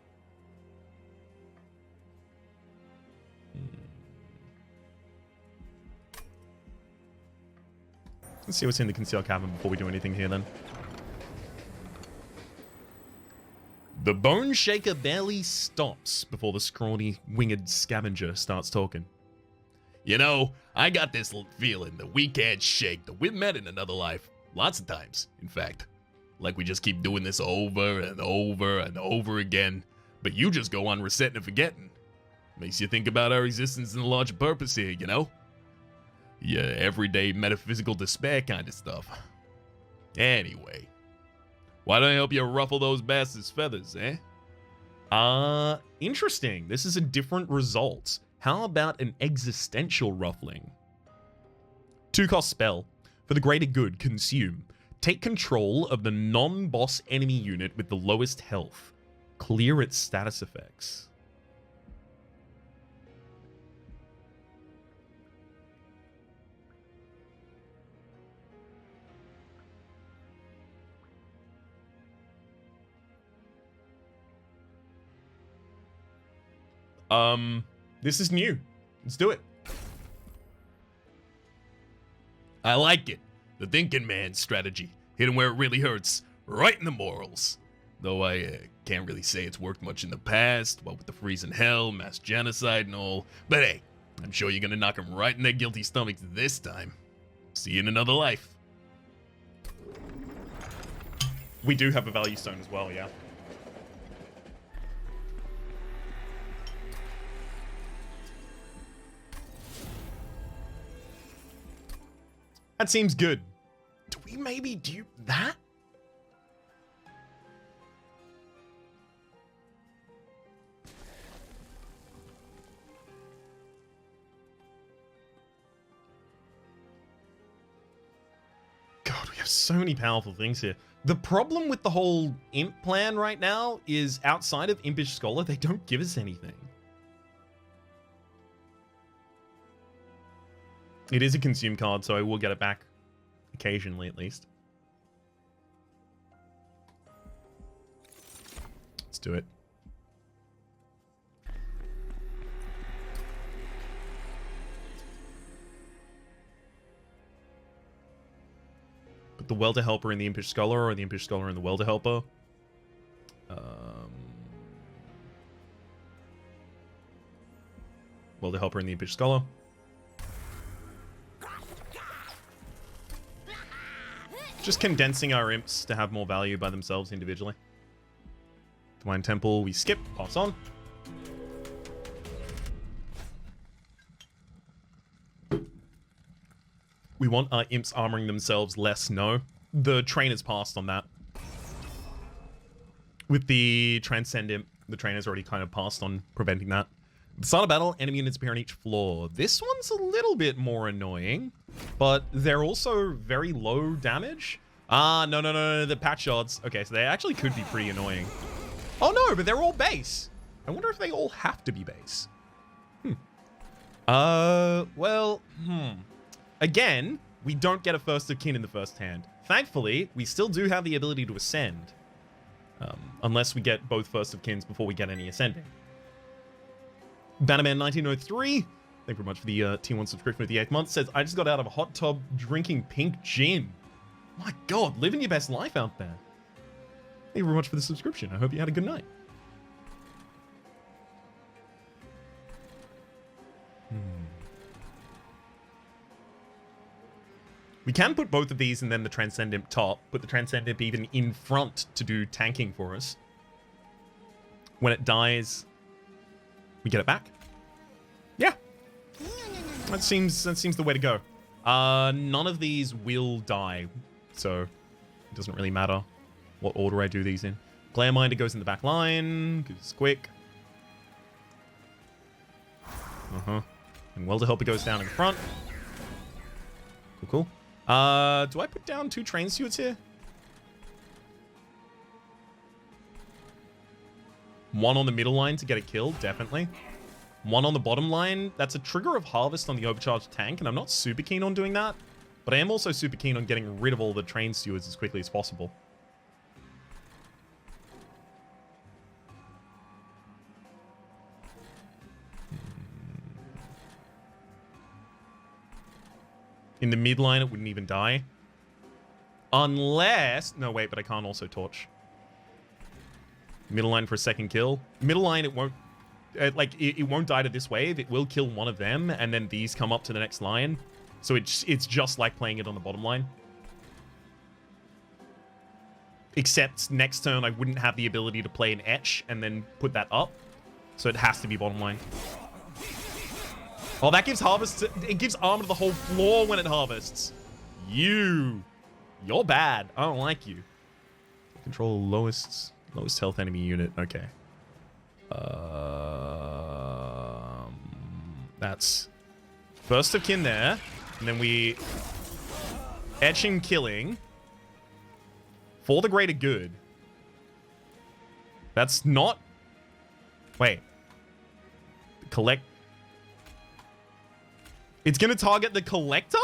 Let's see what's in the Concealed Cavern before we do anything here, then. The Bone Shaker barely stops before the scrawny, winged scavenger starts talking. You know, I got this feeling that we can't shake that we've met in another life. Lots of times, in fact. Like we just keep doing this over and over and over again. But you just go on resetting and forgetting. Makes you think about our existence and the larger purpose here, you know? Yeah, everyday metaphysical despair kind of stuff. Anyway, why don't I help you ruffle those bastards' feathers, eh? Interesting. This is a different result. How about an existential ruffling? 2-cost spell. For the greater good, consume. Take control of the non-boss enemy unit with the lowest health. Clear its status effects. This is new. Let's do it. I like it. The thinking man's strategy. Hit him where it really hurts. Right in the morals. Though I can't really say it's worked much in the past. What with the freezing hell, mass genocide and all. But hey, I'm sure you're gonna knock them right in their guilty stomachs this time. See you in another life. We do have a value stone as well, yeah. That seems good. Do we maybe dupe that? God, we have so many powerful things here. The problem with the whole imp plan right now is outside of Impish Scholar, they don't give us anything. It is a consume card, so I will get it back occasionally at least. Let's do it. Put the Welder Helper in the Impish Scholar, or the Impish Scholar in the Welder Helper. Welder Helper in the Impish Scholar. Just condensing our imps to have more value by themselves individually. Divine Temple, we skip, pass on. We want our imps armoring themselves less, no. The trainer's passed on that. With the Transcendent, the trainer's already kind of passed on preventing that. At the start of battle, enemy units appear on each floor. This one's a little bit more annoying, but they're also very low damage. Ah, no, no, no, no, the patch shards. Okay, so they actually could be pretty annoying. Oh, no, but they're all base. I wonder if they all have to be base. Well, Again, we don't get a first of kin in the first hand. Thankfully, we still do have the ability to ascend. Unless we get both first of kins before we get any ascending. Bannerman 1903, thank you very much for the tier 1 subscription for the 8th month, says, I just got out of a hot tub drinking pink gin. My God, living your best life out there. Thank you very much for the subscription. I hope you had a good night. We can put both of these and then the Transcendent top, put the Transcendent even in front to do tanking for us. When it dies, we get it back. Yeah. That seems the way to go. None of these will die, so it doesn't really matter what order I do these in. Glare Minder goes in the back line, because it's quick. And Welder Helper goes down in front. Cool, cool. Do I put down 2 train stewards here? One on the middle line to get it killed, definitely. One on the bottom line. That's a trigger of Harvest on the overcharged tank, and I'm not super keen on doing that. But I am also super keen on getting rid of all the train stewards as quickly as possible. In the mid line, it wouldn't even die. Unless... No, wait, but I can't also torch. Middle line for a second kill. Middle line, it won't... it won't die to this wave. It will kill one of them, and then these come up to the next line. So it's just like playing it on the bottom line. Except next turn, I wouldn't have the ability to play an etch and then put that up. So it has to be bottom line. Oh, that gives harvest... It gives armor to the whole floor when it harvests. You're bad. I don't like you. Control lowest health enemy unit. Okay. That's first of kin there. And then we etching killing for the greater good. That's not... Wait. Collect... It's going to target the collector?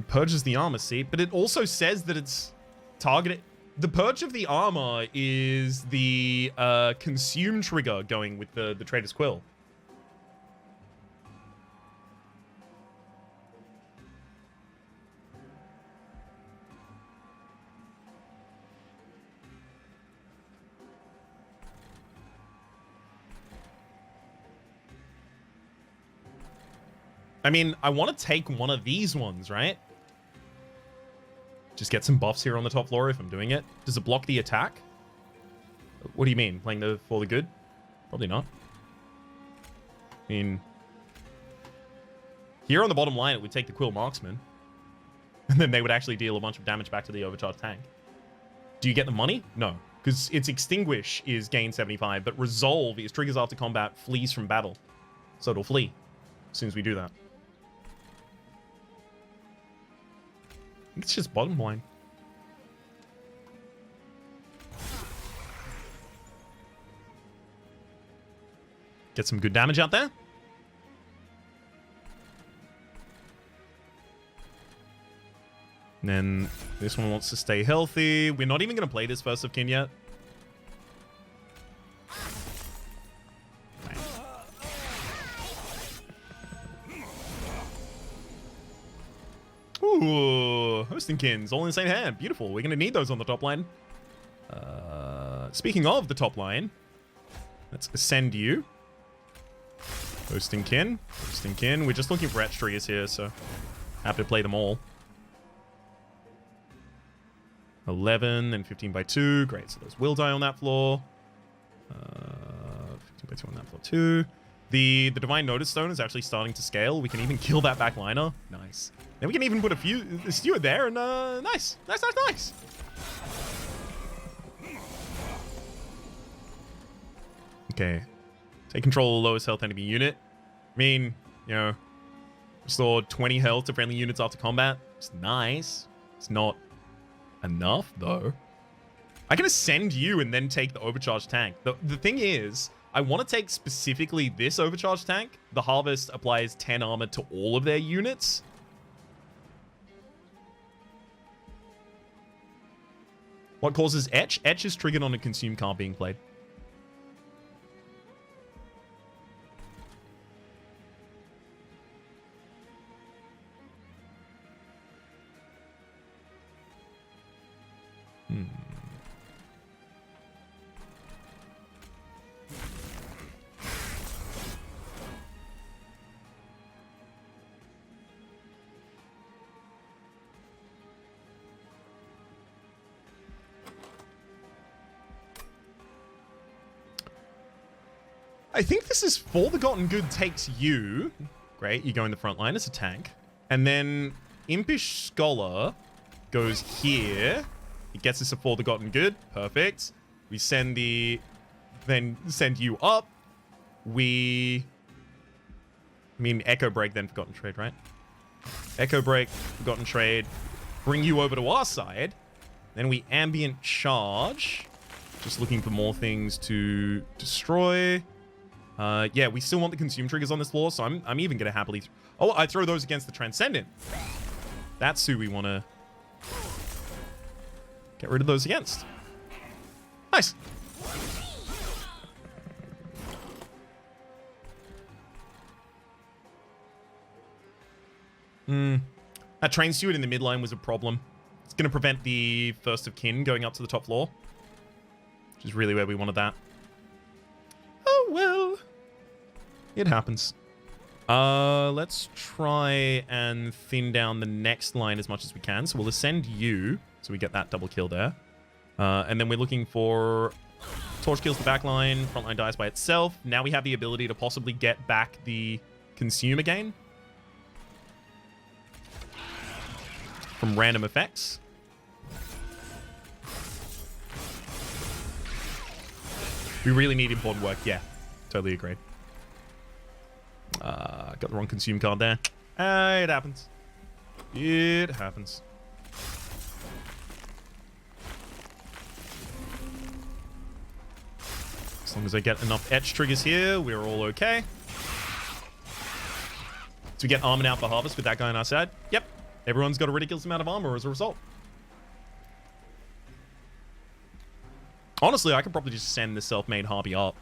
Purges the armor, see? But it also says that it's targeted... The purge of the armor is the consume trigger going with the Trader's Quill. I mean, I want to take one of these ones, right? Just get some buffs here on the top floor if I'm doing it. Does it block the attack? What do you mean? Playing the for the good? Probably not. I mean... Here on the bottom line, it would take the Quill Marksman. And then they would actually deal a bunch of damage back to the overcharged tank. Do you get the money? No. Because its Extinguish is gain 75, but Resolve is triggers after combat, flees from battle. So it'll flee as soon as we do that. It's just bottom line. Get some good damage out there. And then this one wants to stay healthy. We're not even going to play this first of kin yet. Ooh, hosting kins, all in the same hand. Beautiful. We're going to need those on the top line. Speaking of the top line, let's ascend you. Hosting kin. Hosting kin. We're just looking for etch triggers here, so have to play them all. 11 and 15 by 2. Great, so those will die on that floor. 15 by 2 on that floor too. The Divine Notice Stone is actually starting to scale. We can even kill that backliner. Nice. Then we can even put a steward there, and nice. Nice, nice, nice. Okay. Take control of the lowest health enemy unit. I mean, you know, restore 20 health to friendly units after combat. It's nice. It's not enough, though. I can ascend you and then take the overcharged tank. The thing is, I want to take specifically this overcharged tank. The Harvest applies 10 armor to all of their units. What causes Etch? Etch is triggered on a consume card being played. I think this is For the Gotten Good takes you. Great, you go in the front line as a tank. And then Impish Scholar goes here. It gets us a For the Gotten Good. Perfect. We send then send you up. I mean, Echo Break, then Forgotten Trade, right? Echo Break, Forgotten Trade. Bring you over to our side. Then we Ambient Charge. Just looking for more things to destroy. Yeah, we still want the consume triggers on this floor, so I'm even gonna happily... Oh, I throw those against the Transcendent. That's who we want to get rid of those against. Nice. That train steward in the midline was a problem. It's gonna prevent the First of Kin going up to the top floor, which is really where we wanted that. Oh, well. It happens. Let's try and thin down the next line as much as we can. So we'll ascend you, so we get that double kill there. And then we're looking for Torch kills the back line, front line dies by itself. Now we have the ability to possibly get back the consume again from random effects. We really need important work. Yeah, totally agree. Got the wrong consume card there. It happens. It happens. As long as I get enough etch triggers here, we're all okay. So we get armored out for Harvest with that guy on our side. Yep. Everyone's got a ridiculous amount of armor as a result. Honestly, I could probably just send the self-made Harpy up.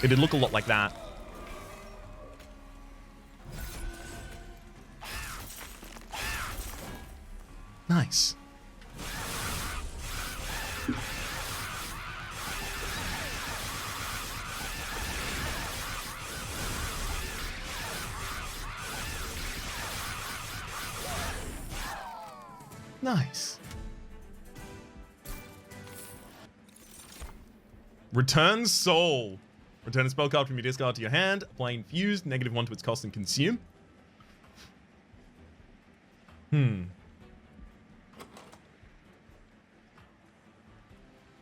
It'd look a lot like that. Nice. Nice. Return Soul. Return a spell card from your discard to your hand. Apply Infused, -1 to its cost and consume.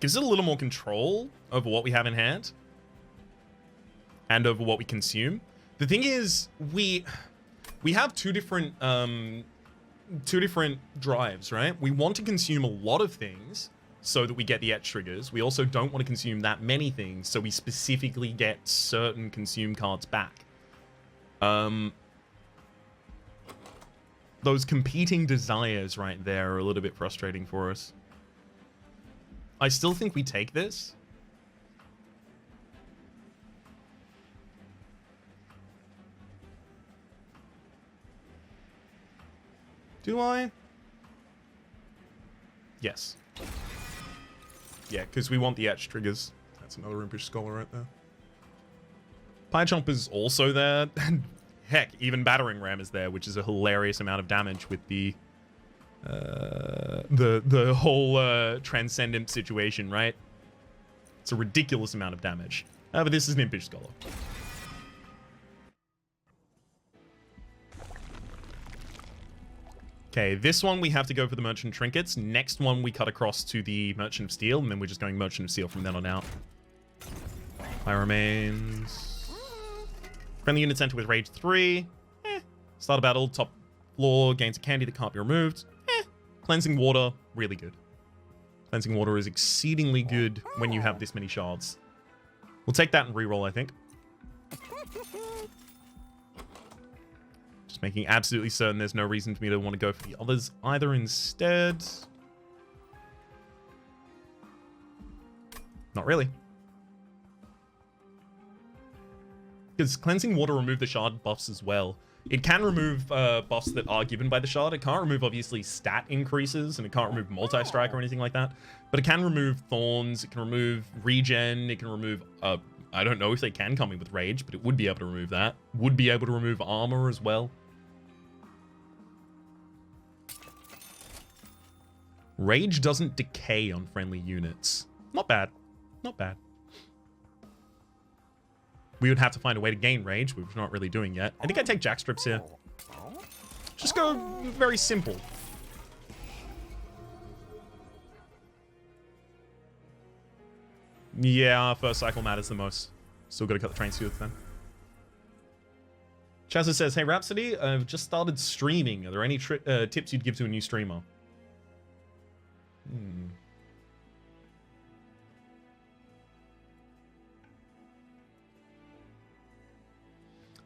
Gives it a little more control over what we have in hand. And over what we consume. The thing is, we have two different drives, right? We want to consume a lot of things so that we get the etch triggers. We also don't want to consume that many things, so we specifically get certain consume cards back. Those competing desires right there are a little bit frustrating for us. I still think we take this. Do I? Yes. Yeah, because we want the etch triggers. That's another Impish Scholar right there. Pie Chomper's also there. And heck, even Battering Ram is there, which is a hilarious amount of damage with the whole Transcendent situation, right? It's a ridiculous amount of damage. But this is an Impish Scholar. Okay, this one we have to go for the Merchant Trinkets. Next one we cut across to the Merchant of Steel, and then we're just going Merchant of Steel from then on out. Fire remains. Friendly units enter with Rage 3. Start a battle, top floor, gains a candy that can't be removed. Cleansing Water, really good. Cleansing Water is exceedingly good when you have this many shards. We'll take that and reroll, I think. Just making absolutely certain there's no reason for me to want to go for the others either instead. Not really. Because Cleansing Water remove the shard buffs as well. It can remove buffs that are given by the shard. It can't remove, obviously, stat increases, and it can't remove multi-strike or anything like that. But it can remove thorns, it can remove regen, it can remove... I don't know if they can come in with rage, but it would be able to remove that. Would be able to remove armor as well. Rage doesn't decay on friendly units. Not bad. Not bad. We would have to find a way to gain rage, which we're not really doing yet. I think I'd take jackstrips here. Just go very simple. Yeah, first cycle matters the most. Still gotta cut the train suits then. Chazza says, hey Rhapsody, I've just started streaming. Are there any tips you'd give to a new streamer?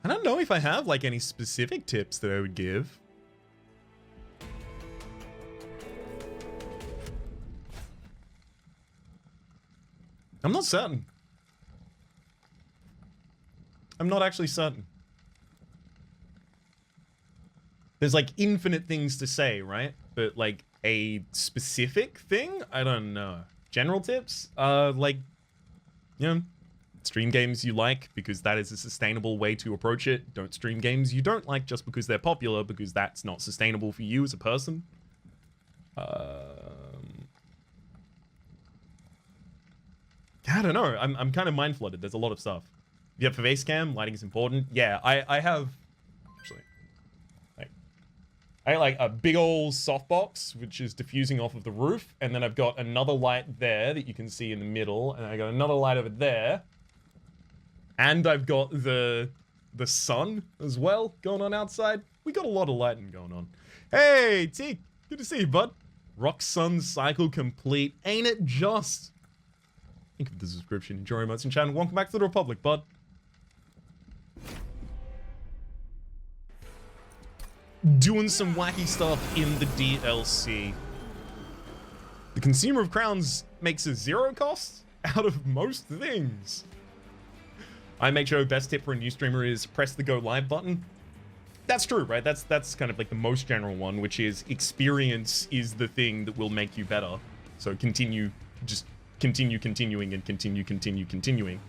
I don't know if I have like any specific tips that I would give. I'm not certain. I'm not actually certain. There's like infinite things to say, right? But like a specific thing? I don't know. General tips? Like, you know, stream games you like because that is a sustainable way to approach it. Don't stream games you don't like just because they're popular, because that's not sustainable for you as a person. I don't know. I'm kind of mind flooded. There's a lot of stuff. If you have face cam, lighting is important. Yeah, I have actually I like a big old softbox which is diffusing off of the roof, and then I've got another light there that you can see in the middle, and I got another light over there. And I've got the sun as well going on outside. We got a lot of lighting going on. Hey, Teak, good to see you, bud. Rock Sun cycle complete. Ain't it just? Think of the subscription. Enjoy emotes and chat, and welcome back to the Republic, bud. Doing some wacky stuff in the DLC. The Consumer of Crowns makes a 0 cost out of most things. I make sure best tip for a new streamer is press the go live button. That's true, right? That's kind of like the most general one, which is experience is the thing that will make you better. So continuing and continuing.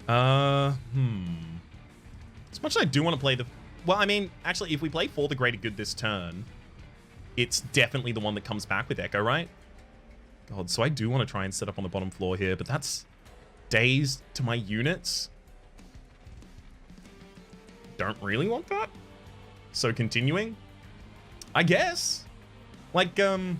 As much as I do want to play the... Well, I mean, actually, if we play For the Greater Good this turn, it's definitely the one that comes back with Echo, right? God, so I do want to try and set up on the bottom floor here, but that's days to my units. Don't really want that. So continuing, I guess. Like, I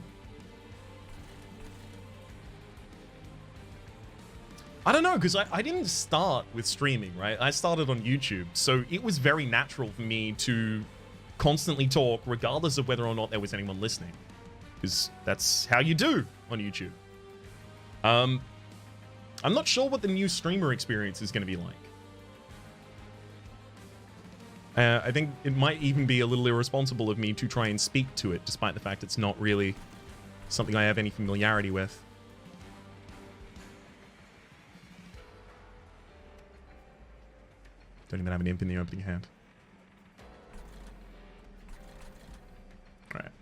don't know, because I didn't start with streaming, right? I started on YouTube, so it was very natural for me to constantly talk, regardless of whether or not there was anyone listening. Because that's how you do on YouTube. I'm not sure what the new streamer experience is going to be like. I think it might even be a little irresponsible of me to try and speak to it, despite the fact it's not really something I have any familiarity with. Don't even have an imp in the opening hand. Alright.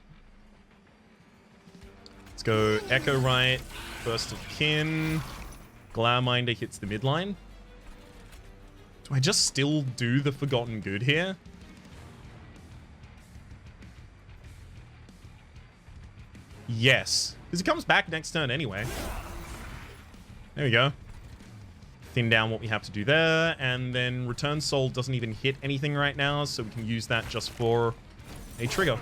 Let's go Echo Right, Burst of Kin. Glourminder hits the midline. Do I just still do the Forgotten Good here? Yes. Because it comes back next turn anyway. There we go. Thin down what we have to do there, and then Return Soul doesn't even hit anything right now, so we can use that just for a trigger.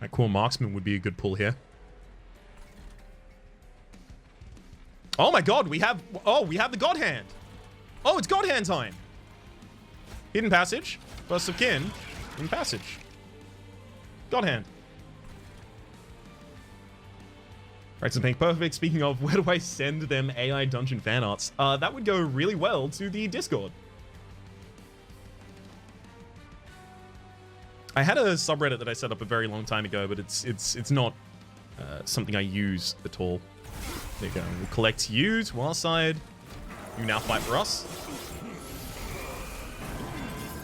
That Quill Marksman would be a good pull here. Oh my god, we have the God Hand. Oh, it's God Hand time. Hidden Passage. Burst of Kin. Hidden Passage. God Hand. Right, so Pink Perfect, speaking of, where do I send them AI dungeon fan arts? That would go really well to the Discord. I had a subreddit that I set up a very long time ago, but it's not something I use at all. There you go. We'll collect you to our side. You now fight for us.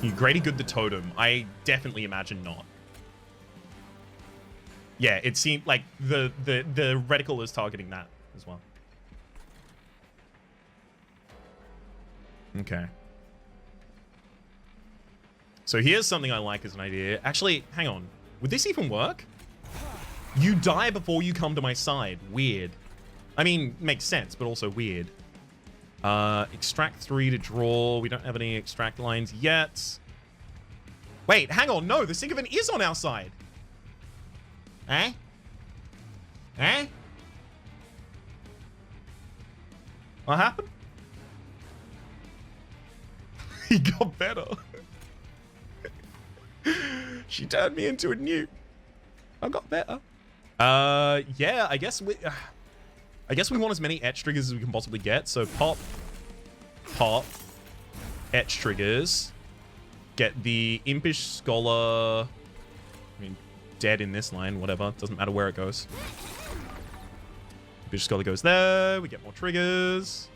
You Grady Good the totem. I definitely imagine not. Yeah, it seemed like the reticle is targeting that as well. Okay. So here's something I like as an idea. Actually, hang on. Would this even work? You die before you come to my side. Weird. I mean, makes sense, but also weird. Extract 3 to draw. We don't have any extract lines yet. Wait, hang on. No, the Sink of It is on our side. Eh? Eh? What happened? He got better. She turned me into a newt. I got better. Yeah, I guess we want as many etch triggers as we can possibly get. So pop, etch triggers. Get the Impish Scholar. I mean, dead in this line, whatever. Doesn't matter where it goes. Impish Scholar goes there. We get more triggers.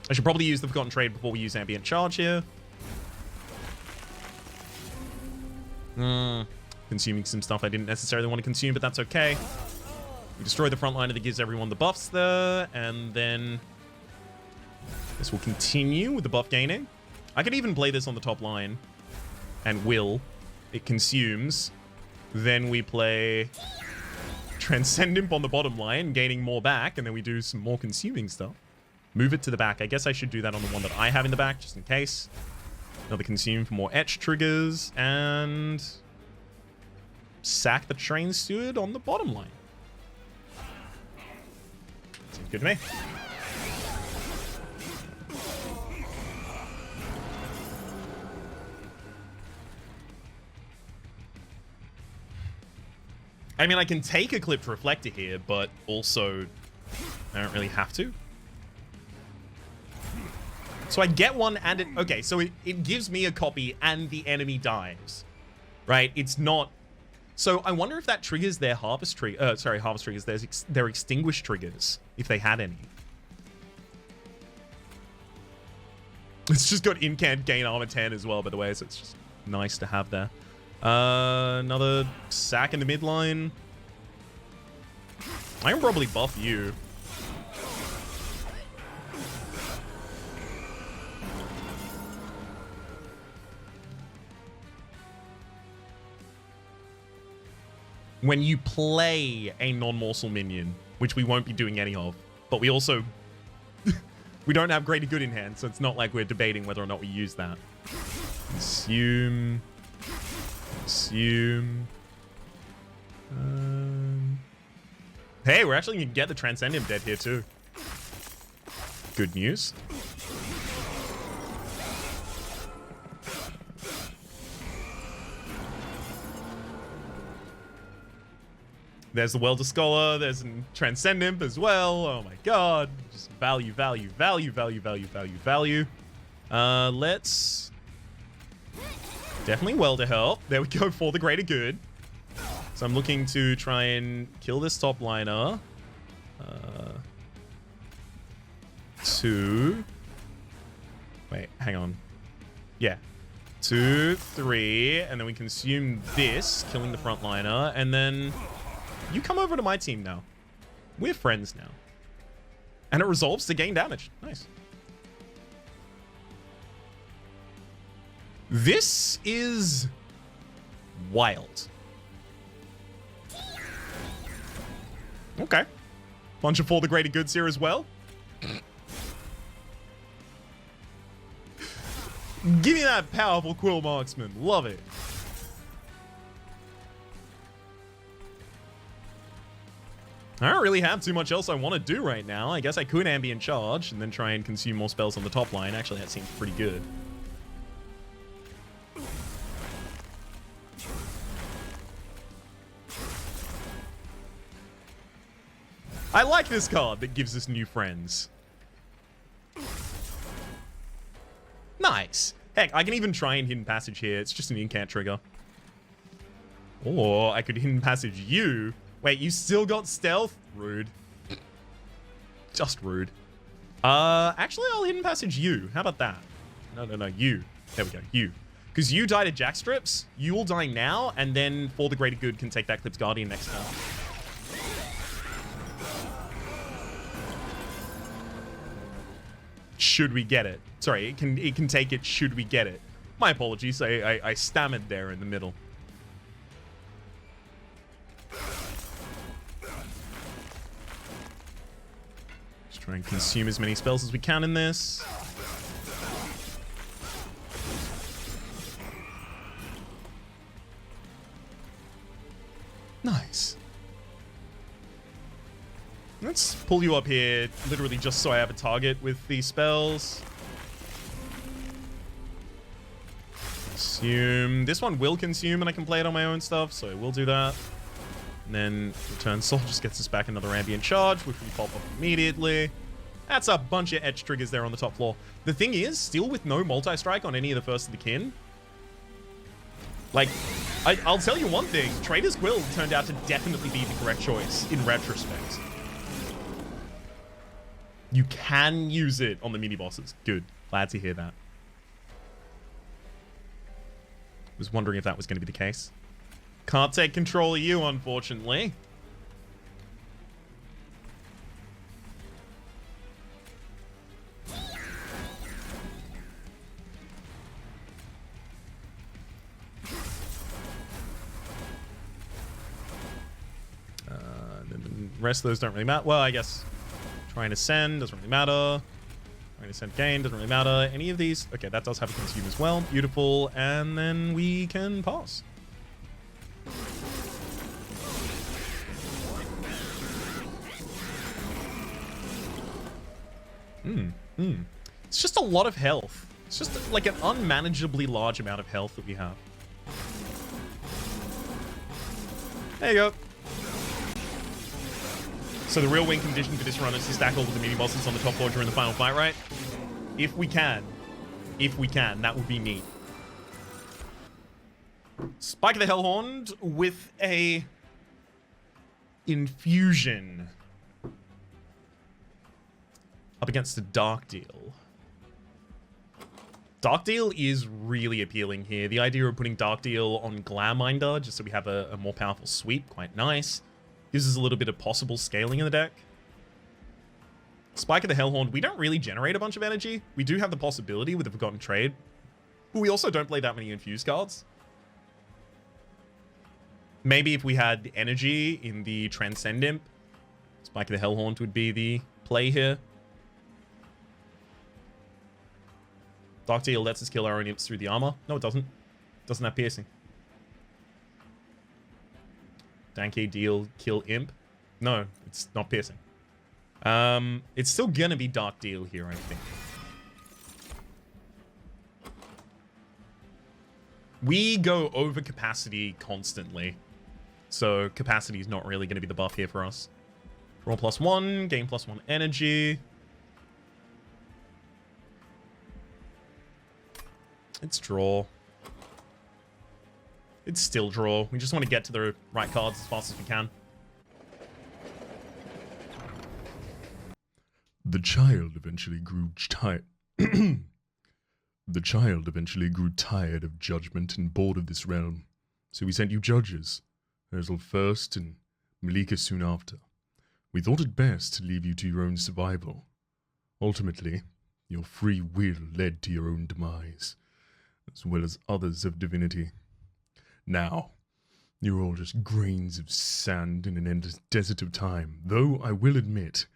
I should probably use the Forgotten Trade before we use Ambient Charge here. Consuming some stuff I didn't necessarily want to consume, but that's okay. We destroy the front liner that gives everyone the buffs there, and then this will continue with the buff gaining. I could even play this on the top line, and will. It consumes. Then we play Transcend Imp on the bottom line, gaining more back, and then we do some more consuming stuff. Move it to the back. I guess I should do that on the one that I have in the back, just in case. Another consume for more etch triggers, and sack the Train Steward on the bottom line. Seems good to me. I mean, I can take a Clipped Reflector here, but also I don't really have to. So I get one and it... Okay, so it gives me a copy and the enemy dies. Right? It's not... So I wonder if that triggers their harvest trigger... sorry, harvest triggers. Their extinguish triggers, if they had any. It's just got incant gain armor 10 as well, by the way, so it's just nice to have there. Another sack in the midline. I can probably buff you. When you play a non-morsel minion, which we won't be doing any of, but we also... we don't have Greater Good in hand, so it's not like we're debating whether or not we use that. Consume. Consume. Hey, we're actually going to get the Transcend Imp dead here too. Good news. There's the Welder Scholar. There's a Transcend Imp as well. Oh my god. Just value, value, value, value, value, value, value. Let's... Definitely Welder help. There we go for the Greater Good. So I'm looking to try and kill this top liner. 2. Wait, hang on. Yeah. 2, 3, and then we consume this, killing the front liner, and then... You come over to my team now. We're friends now. And it resolves to gain damage. Nice. This is wild. Okay. Bunch of For the Greater Goods here as well. Give me that powerful Quill Marksman. Love it. I don't really have too much else I want to do right now. I guess I could ambient charge and then try and consume more spells on the top line. Actually, that seems pretty good. I like this card that gives us new friends. Nice. Heck, I can even try and Hidden Passage here. It's just an incant trigger. Or I could Hidden Passage you. Wait, you still got stealth? Rude. Just rude. Actually, I'll Hidden Passage you. How about that? No, you. There we go, you. Because you died at Jackstrips, you'll die now, and then for the greater good can take that Clip's Guardian next turn. Should we get it? Sorry, it can take it should we get it. My apologies, I stammered there in the middle. Just try and consume as many spells as we can in this. Nice. Let's pull you up here, literally just so I have a target with these spells. Consume. This one will consume and I can play it on my own stuff, so we'll do that. And then Return Soul just gets us back another Ambient Charge, which we pop up immediately. That's a bunch of etch triggers there on the top floor. The thing is, still with no multi-strike on any of the First of the Kin, like, I'll tell you one thing, Trader's Quill turned out to definitely be the correct choice in retrospect. You can use it on the mini-bosses. Good. Glad to hear that. Was wondering if that was going to be the case. Can't take control of you, unfortunately. The rest of those don't really matter. Well, I guess trying to send doesn't really matter. Trying to send gain doesn't really matter. Any of these? Okay, that does have a consume as well. Beautiful. And then we can pass. It's just a lot of health. It's just like an unmanageably large amount of health that we have. There you go. So the real win condition for this run is to stack all of the mini-bosses on the top floor during the final fight, right? If we can, that would be neat. Spike of the Hellhorn with a infusion up against a Dark Deal. Dark Deal is really appealing here. The idea of putting Dark Deal on Glamminder, just so we have a more powerful sweep, quite nice. Gives us a little bit of possible scaling in the deck. Spike of the Hellhorn, we don't really generate a bunch of energy. We do have the possibility with the Forgotten Trade, but we also don't play that many infused cards. Maybe if we had the energy in the Transcend Imp, Spike of the Hellhorn would be the play here. Dark Deal lets us kill our own imps through the armor. No, it doesn't. It doesn't have piercing. Danke Deal, kill imp. No, it's not piercing. It's still gonna be Dark Deal here, I think. We go over capacity constantly. So capacity is not really gonna be the buff here for us. Draw +1, gain +1 energy. It's draw. It's still draw. We just want to get to the right cards as fast as we can. The child eventually grew tired. The child eventually grew tired of judgment and bored of this realm. So we sent you judges, Herzl first and Malika soon after. We thought it best to leave you to your own survival. Ultimately, your free will led to your own demise, as well as others of Divinity. Now, you're all just grains of sand in an endless desert of time, though I will admit,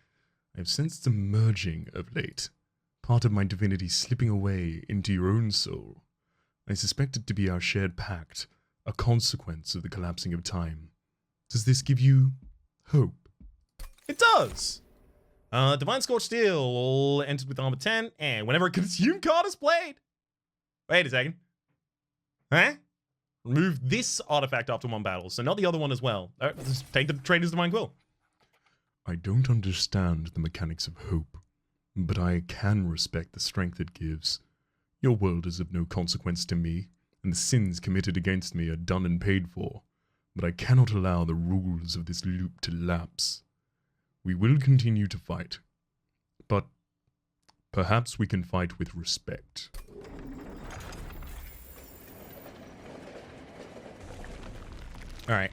I've sensed the merging of late, part of my divinity slipping away into your own soul. I suspect it to be our shared pact, a consequence of the collapsing of time. Does this give you hope? It does. Divine Scorch Steel entered with armor 10, and whenever a consume card is played. Wait a second. Huh? Remove this artifact after one battle, so not the other one as well. Just take the Trader's Divine Quill. I don't understand the mechanics of hope, but I can respect the strength it gives. Your world is of no consequence to me, and the sins committed against me are done and paid for, but I cannot allow the rules of this loop to lapse. We will continue to fight, but perhaps we can fight with respect. Alright.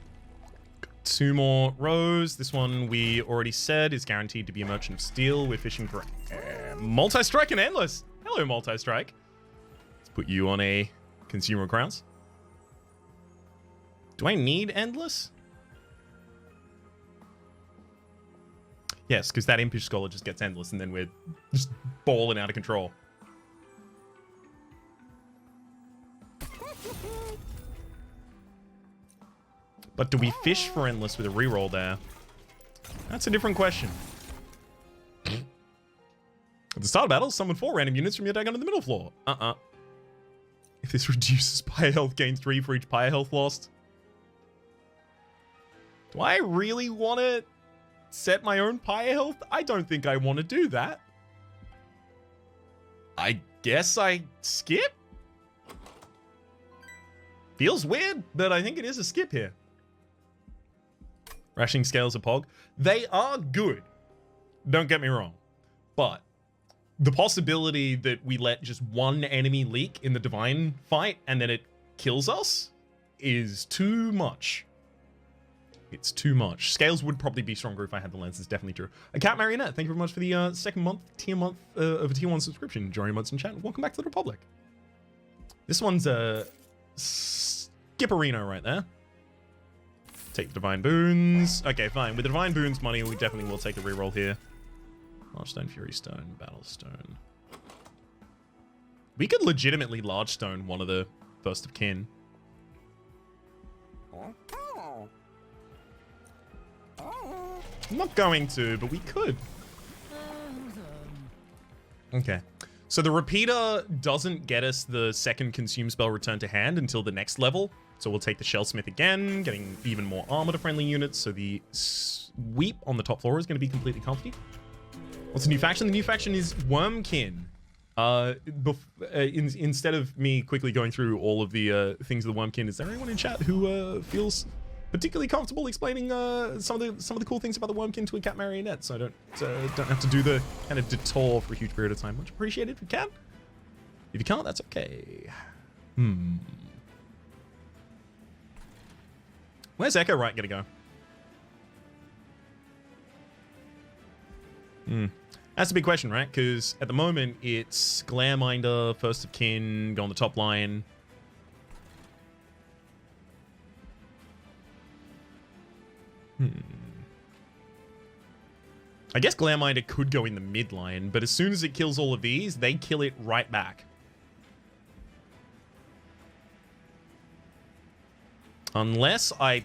2 more rows. This one we already said is guaranteed to be a Merchant of Steel. We're fishing for Multi-Strike and Endless. Hello, Multi-Strike. Let's put you on a Consumer Crowns. Do I need Endless? Yes, because that Impish Scholar just gets Endless and then we're just balling out of control. But do we fish for Endless with a reroll there? That's a different question. At the start of battle, summon 4 random units from your deck under the middle floor. If this reduces pyre health, gain 3 for each pyre health lost. Do I really want to set my own pyre health? I don't think I want to do that. I guess I skip? Feels weird, but I think it is a skip here. Rationing Scales of Pog. They are good. Don't get me wrong. But the possibility that we let just one enemy leak in the Divine fight and then it kills us is too much. It's too much. Scales would probably be stronger if I had the lens. It's definitely true. A Cat Marionette, thank you very much for the second month of a tier 1 subscription. Joining mods in chat. Welcome back to the Republic. This one's a Skipperino right there. Take the Divine Boons. Okay, fine. With the Divine Boons money, we definitely will take a reroll here. Large Stone, Fury Stone, Battle Stone. We could legitimately Large Stone one of the First of Kin. I'm not going to, but we could. Okay. So the Repeater doesn't get us the second Consume spell return to hand until the next level. So we'll take the Shellsmith again, getting even more armor to friendly units. So the Sweep on the top floor is going to be completely comfy. What's the new faction? The new faction is Wormkin. Instead of me quickly going through all of the things of the Wormkin, is there anyone in chat who feels particularly comfortable explaining some of the cool things about the Wormkin to a Cat Marionette, so I don't have to do the kind of detour for a huge period of time? Much appreciated if you can. If you can't, that's okay. Where's Echo Right gonna go? That's a big question, right? Because at the moment, it's Glareminder, First of Kin, go on the top line. I guess Glareminder could go in the mid line, but as soon as it kills all of these, they kill it right back. Unless I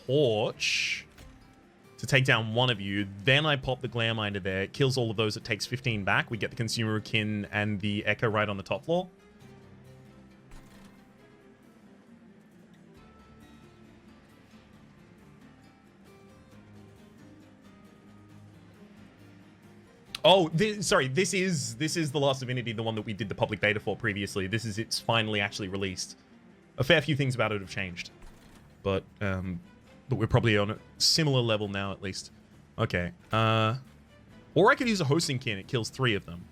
torch to take down one of you, then I pop the Glareminder there. It kills all of those. It takes 15 back. We get the Consumer Kin and the Echo right on the top floor. Oh, sorry. This is the last Divinity, the one that we did the public beta for previously. It's finally actually released. A fair few things about it have changed, but we're probably on a similar level now at least. Okay. Or I could use a Hosting Kin. It kills 3 of them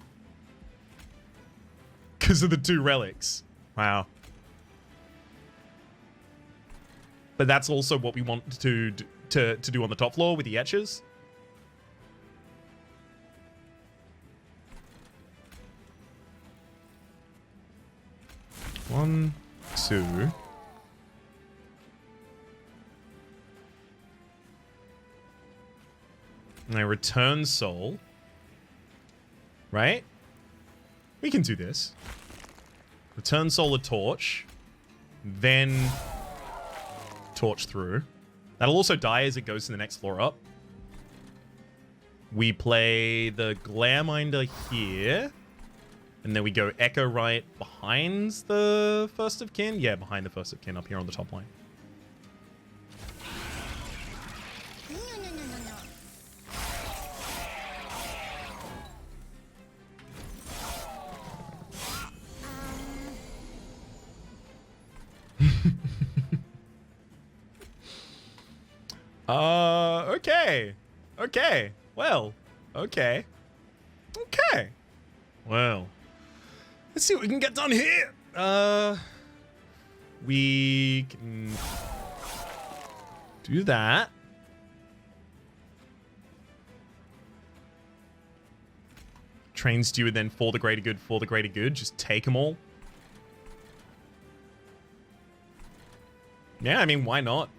because of the 2 relics. Wow. But that's also what we want to do on the top floor with the etchers. One, 2. And I return soul. Right? We can do this. Return soul a torch. Then torch through. That'll also die as it goes to the next floor up. We play the Glareminder here. And then we go Echo right behind the First of Kin. Yeah, behind the First of Kin up here on the top line. Okay. Okay. Well, okay. Okay. Well, let's see what we can get done here. We can do that. Train Stew and then for the greater good, for the greater good. Just take them all. Yeah, I mean, why not?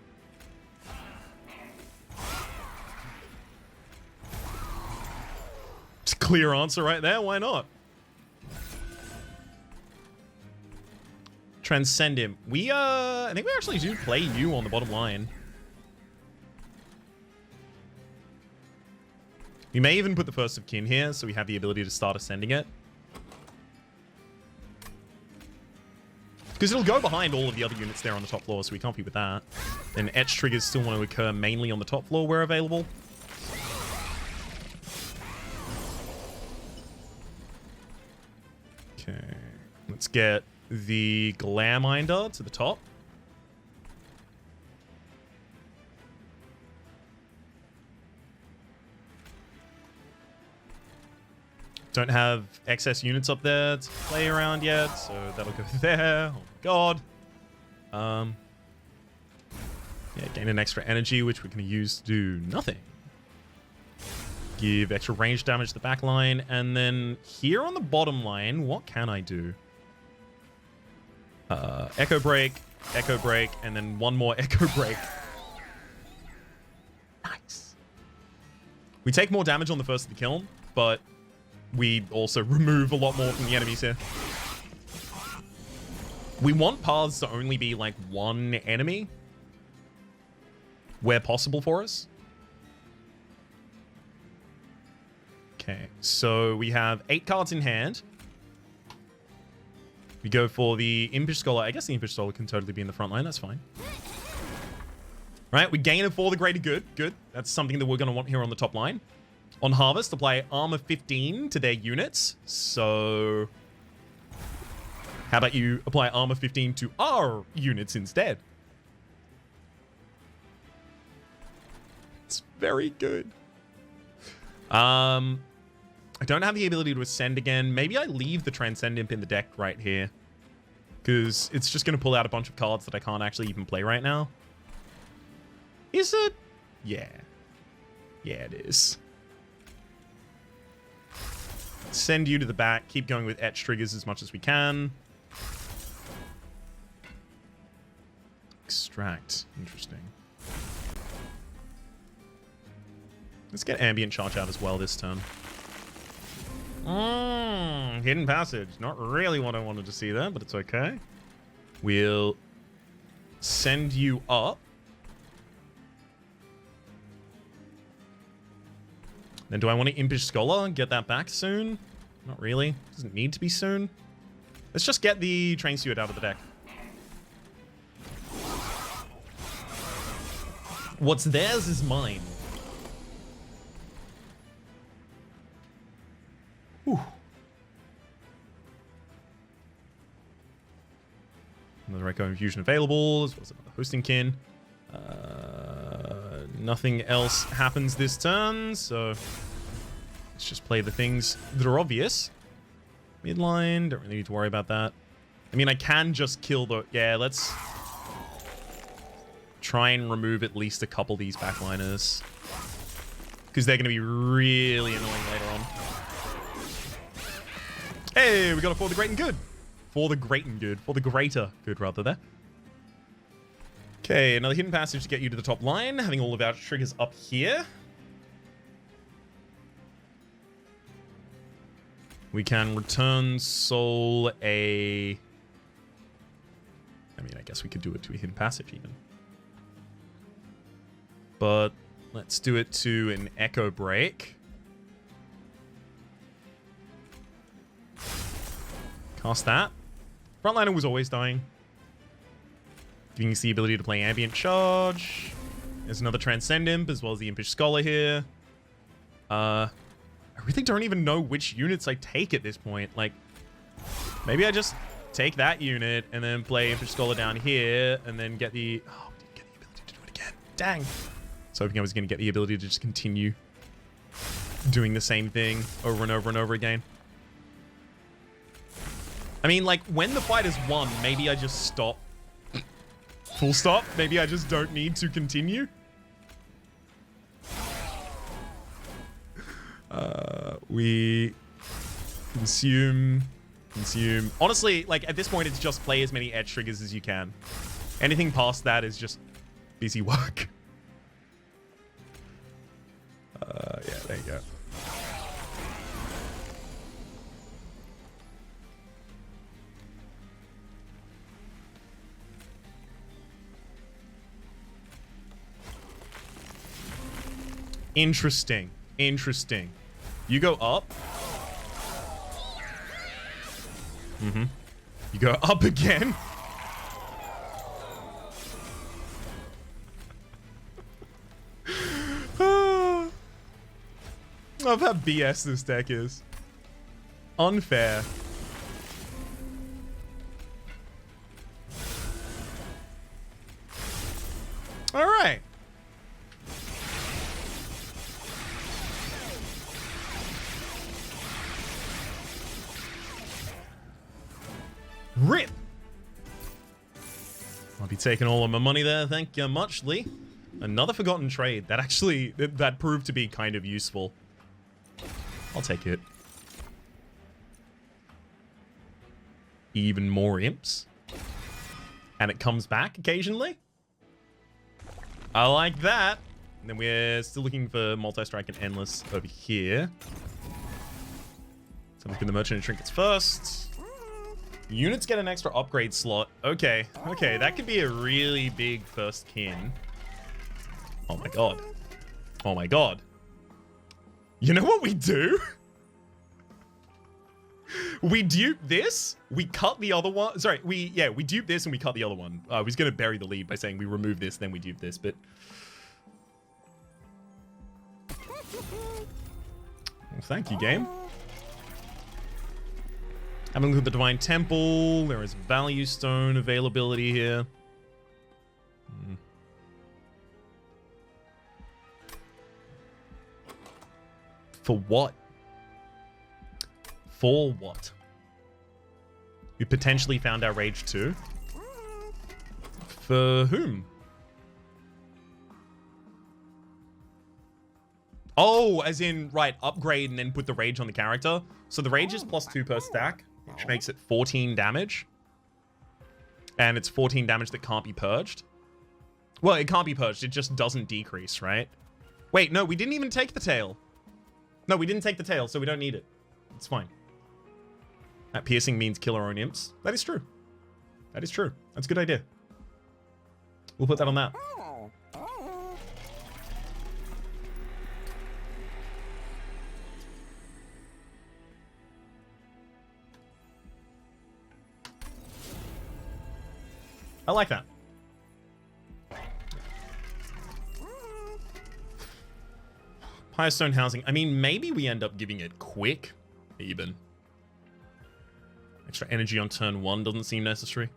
It's a clear answer right there. Why not? Transcend him. I think we actually do play you on the bottom line. We may even put the First of Kin here, so we have the ability to start ascending it. Because it'll go behind all of the other units there on the top floor, so we can't be with that. And etch triggers still want to occur mainly on the top floor where available. Okay. Let's get the Glareminder to the top. Don't have excess units up there to play around yet, so that'll go there. Oh my god. Yeah, gain an extra energy, which we're going to use to do nothing. Give extra range damage to the back line, and then here on the bottom line, what can I do? Echo Break, and then one more Echo Break. Nice. We take more damage on the first of the kill, but we also remove a lot more from the enemies here. We want paths to only be like one enemy where possible for us. Okay, so we have 8 cards in hand. We go for the Impish Scholar. I guess the Impish Scholar can totally be in the front line. That's fine. Right, we gain it for the greater good. Good. That's something that we're going to want here on the top line. On Harvest, apply armor 15 to their units. So how about you apply armor 15 to our units instead? It's very good. I don't have the ability to ascend again. Maybe I leave the Transcend Imp in the deck right here, because it's just going to pull out a bunch of cards that I can't actually even play right now. Is it? Yeah. Yeah, it is. Send you to the back. Keep going with etch triggers as much as we can. Extract. Interesting. Let's get Ambient Charge out as well this turn. Hidden Passage. Not really what I wanted to see there, but it's okay. We'll send you up. Then do I want to Impish Scholar and get that back soon? Not really. Doesn't need to be soon. Let's just get the Train Steward out of the deck. What's theirs is mine. Whew. Another Echo Infusion available, as well as another Hosting Kin. Nothing else happens this turn, so let's just play the things that are obvious. Midline, don't really need to worry about that. I mean, I can just kill the... Yeah, let's try and remove at least a couple of these backliners, because they're going to be really annoying later on. Hey, we got it for the great and good. For the great and good. For the greater good, rather, there. Okay, another Hidden Passage to get you to the top line. Having all of our triggers up here. We can return Soul a... I mean, I guess we could do it to a Hidden Passage, even. But let's do it to an Echo Break. Cast that. Frontliner was always dying. Giving us the ability to play Ambient Charge. There's another Transcend Imp, as well as the Impish Scholar here. I really don't even know which units I take at this point. Like, maybe I just take that unit and then play Impish Scholar down here and then get the... Oh, we didn't get the ability to do it again. Dang. I was hoping I was going to get the ability to just continue doing the same thing over and over and over again. I mean, like, when the fight is won, maybe I just stop. Full stop. Maybe I just don't need to continue. We consume. Honestly, like, at this point, it's just play as many edge triggers as you can. Anything past that is just busy work. Yeah, there you go. Interesting. Interesting. You go up. Mm-hmm. You go up again. Love how BS this deck is. Unfair. All right. Rip. I'll be taking all of my money there. Thank you much, Lee. Another forgotten trade. That actually, that proved to be kind of useful. I'll take it. Even more imps. And it comes back occasionally. I like that. And then we're still looking for multi-strike and endless over here. So look at the merchant and trinkets first. Units get an extra upgrade slot. Okay, okay, that could be a really big first kin. Oh my god. Oh my god. You know what we do? We dupe this, we cut the other one. Sorry, we dupe this and we cut the other one. I was gonna bury the lead by saying we remove this, then we dupe this, but... Well, thank you, game. Having a look at the Divine Temple, there is Value Stone availability here. For what? For what? We potentially found our Rage 2. For whom? Oh, as in, right, upgrade and then put the Rage on the character. So the Rage is +2 per stack, which makes it 14 damage. And it's 14 damage that can't be purged. Well, it can't be purged, it just doesn't decrease, right? Wait, no, we didn't even take the tail. No, we didn't take the tail, so we don't need it. It's fine. That piercing means kill our own imps. That is true. That is true. That's a good idea. We'll put that on that. I like that. Firestone housing. I mean, maybe we end up giving it quick, even. Extra energy on turn 1 doesn't seem necessary.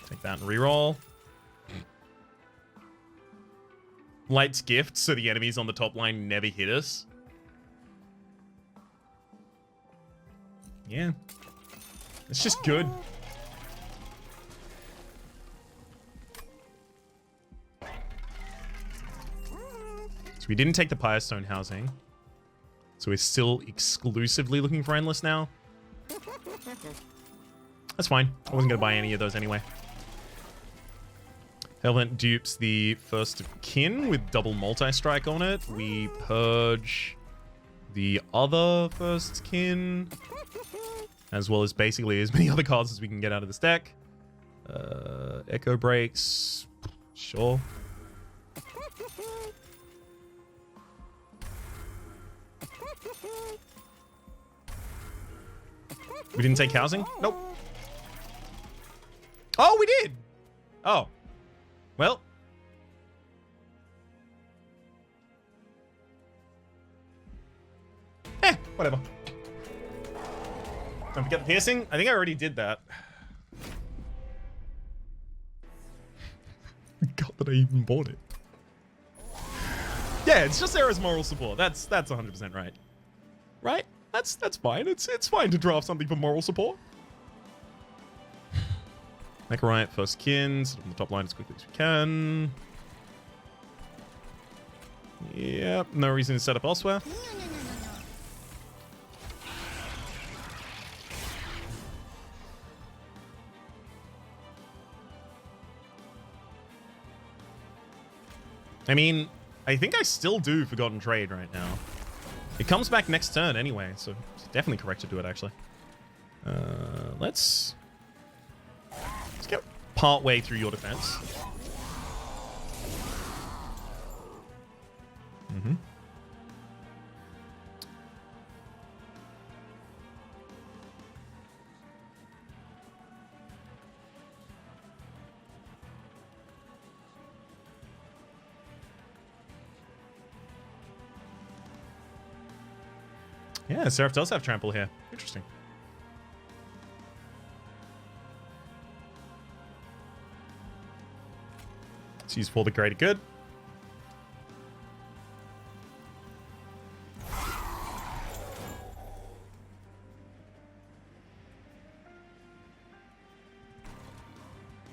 Take that and reroll. Light's gift, so the enemies on the top line never hit us. Yeah. It's just good. We didn't take the Firestone housing. So we're still exclusively looking for Endless now. That's fine. I wasn't going to buy any of those anyway. Hellvent dupes the first of kin with double multi-strike on it. We purge the other first kin. As well as basically as many other cards as we can get out of this deck. Echo Breaks. Sure. We didn't take housing? Nope. Oh, we did! Oh. Well. Whatever. Don't forget the piercing. I think I already did that. God, that I even bought it. Yeah, it's just there as moral support. That's 100% right. Right? That's fine. It's fine to draft something for moral support. Make a right, first kin, sit on the top line as quickly as we can. Yep, no reason to set up elsewhere. I mean, I think I still do Forgotten Trade right now. It comes back next turn anyway, so it's definitely correct to do it, actually. Let's get part way through your defense. Mm-hmm. Yeah, Seraph does have trample here. Interesting. Let's use for the greater good.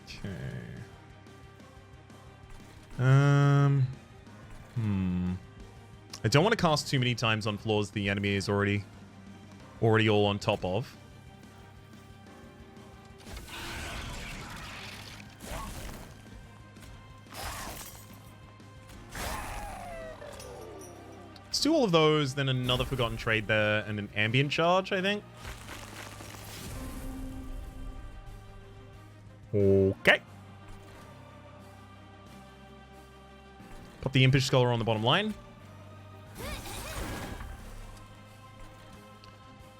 Okay. I don't want to cast too many times on floors the enemy is already all on top of. Let's do all of those, then another Forgotten Trade there, and an Ambient Charge, I think. Okay. Put the Impish Scholar on the bottom line.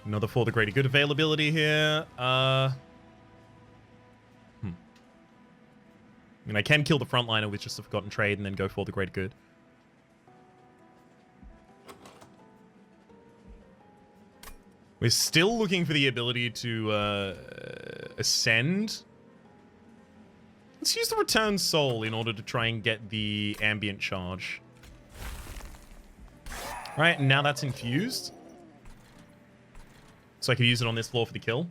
Another for the greater good availability here. I mean, I can kill the frontliner with just a Forgotten Trade and then go for the greater good. We're still looking for the ability to ascend. Let's use the Return Soul in order to try and get the Ambient Charge. Right, and now that's infused. So I can use it on this floor for the kill.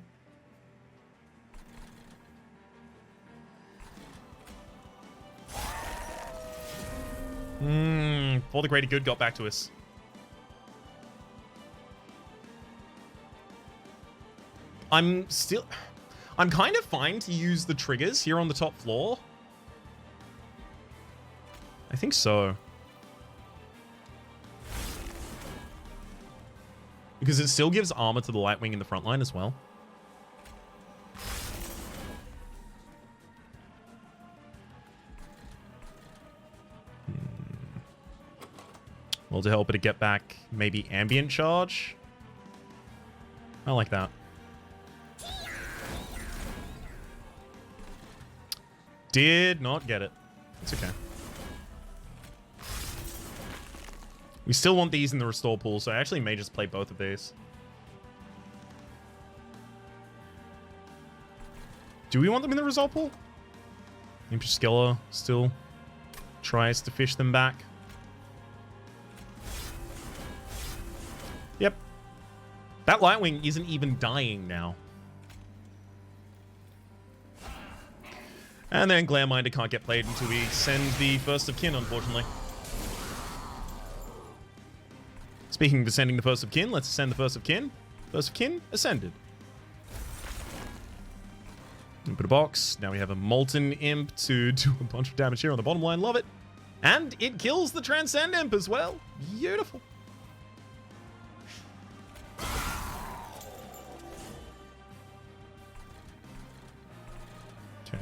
For the greater good got back to us. I'm kind of fine to use the triggers here on the top floor. I think so. Because it still gives armor to the Lightwing in the front line as well. Well, to help it to get back, maybe Ambient Charge. I like that. Did not get it. It's okay. We still want these in the restore pool, so I actually may just play both of these. Do we want them in the restore pool? Impish Skella still tries to fish them back. Yep. That Lightwing isn't even dying now. And then Glareminder can't get played until we send the First of Kin, unfortunately. Speaking of sending the First of Kin, let's send the First of Kin. First of Kin, ascended. Put a box. Now we have a Molten Imp to do a bunch of damage here on the bottom line. Love it. And it kills the Transcend Imp as well. Beautiful. Okay.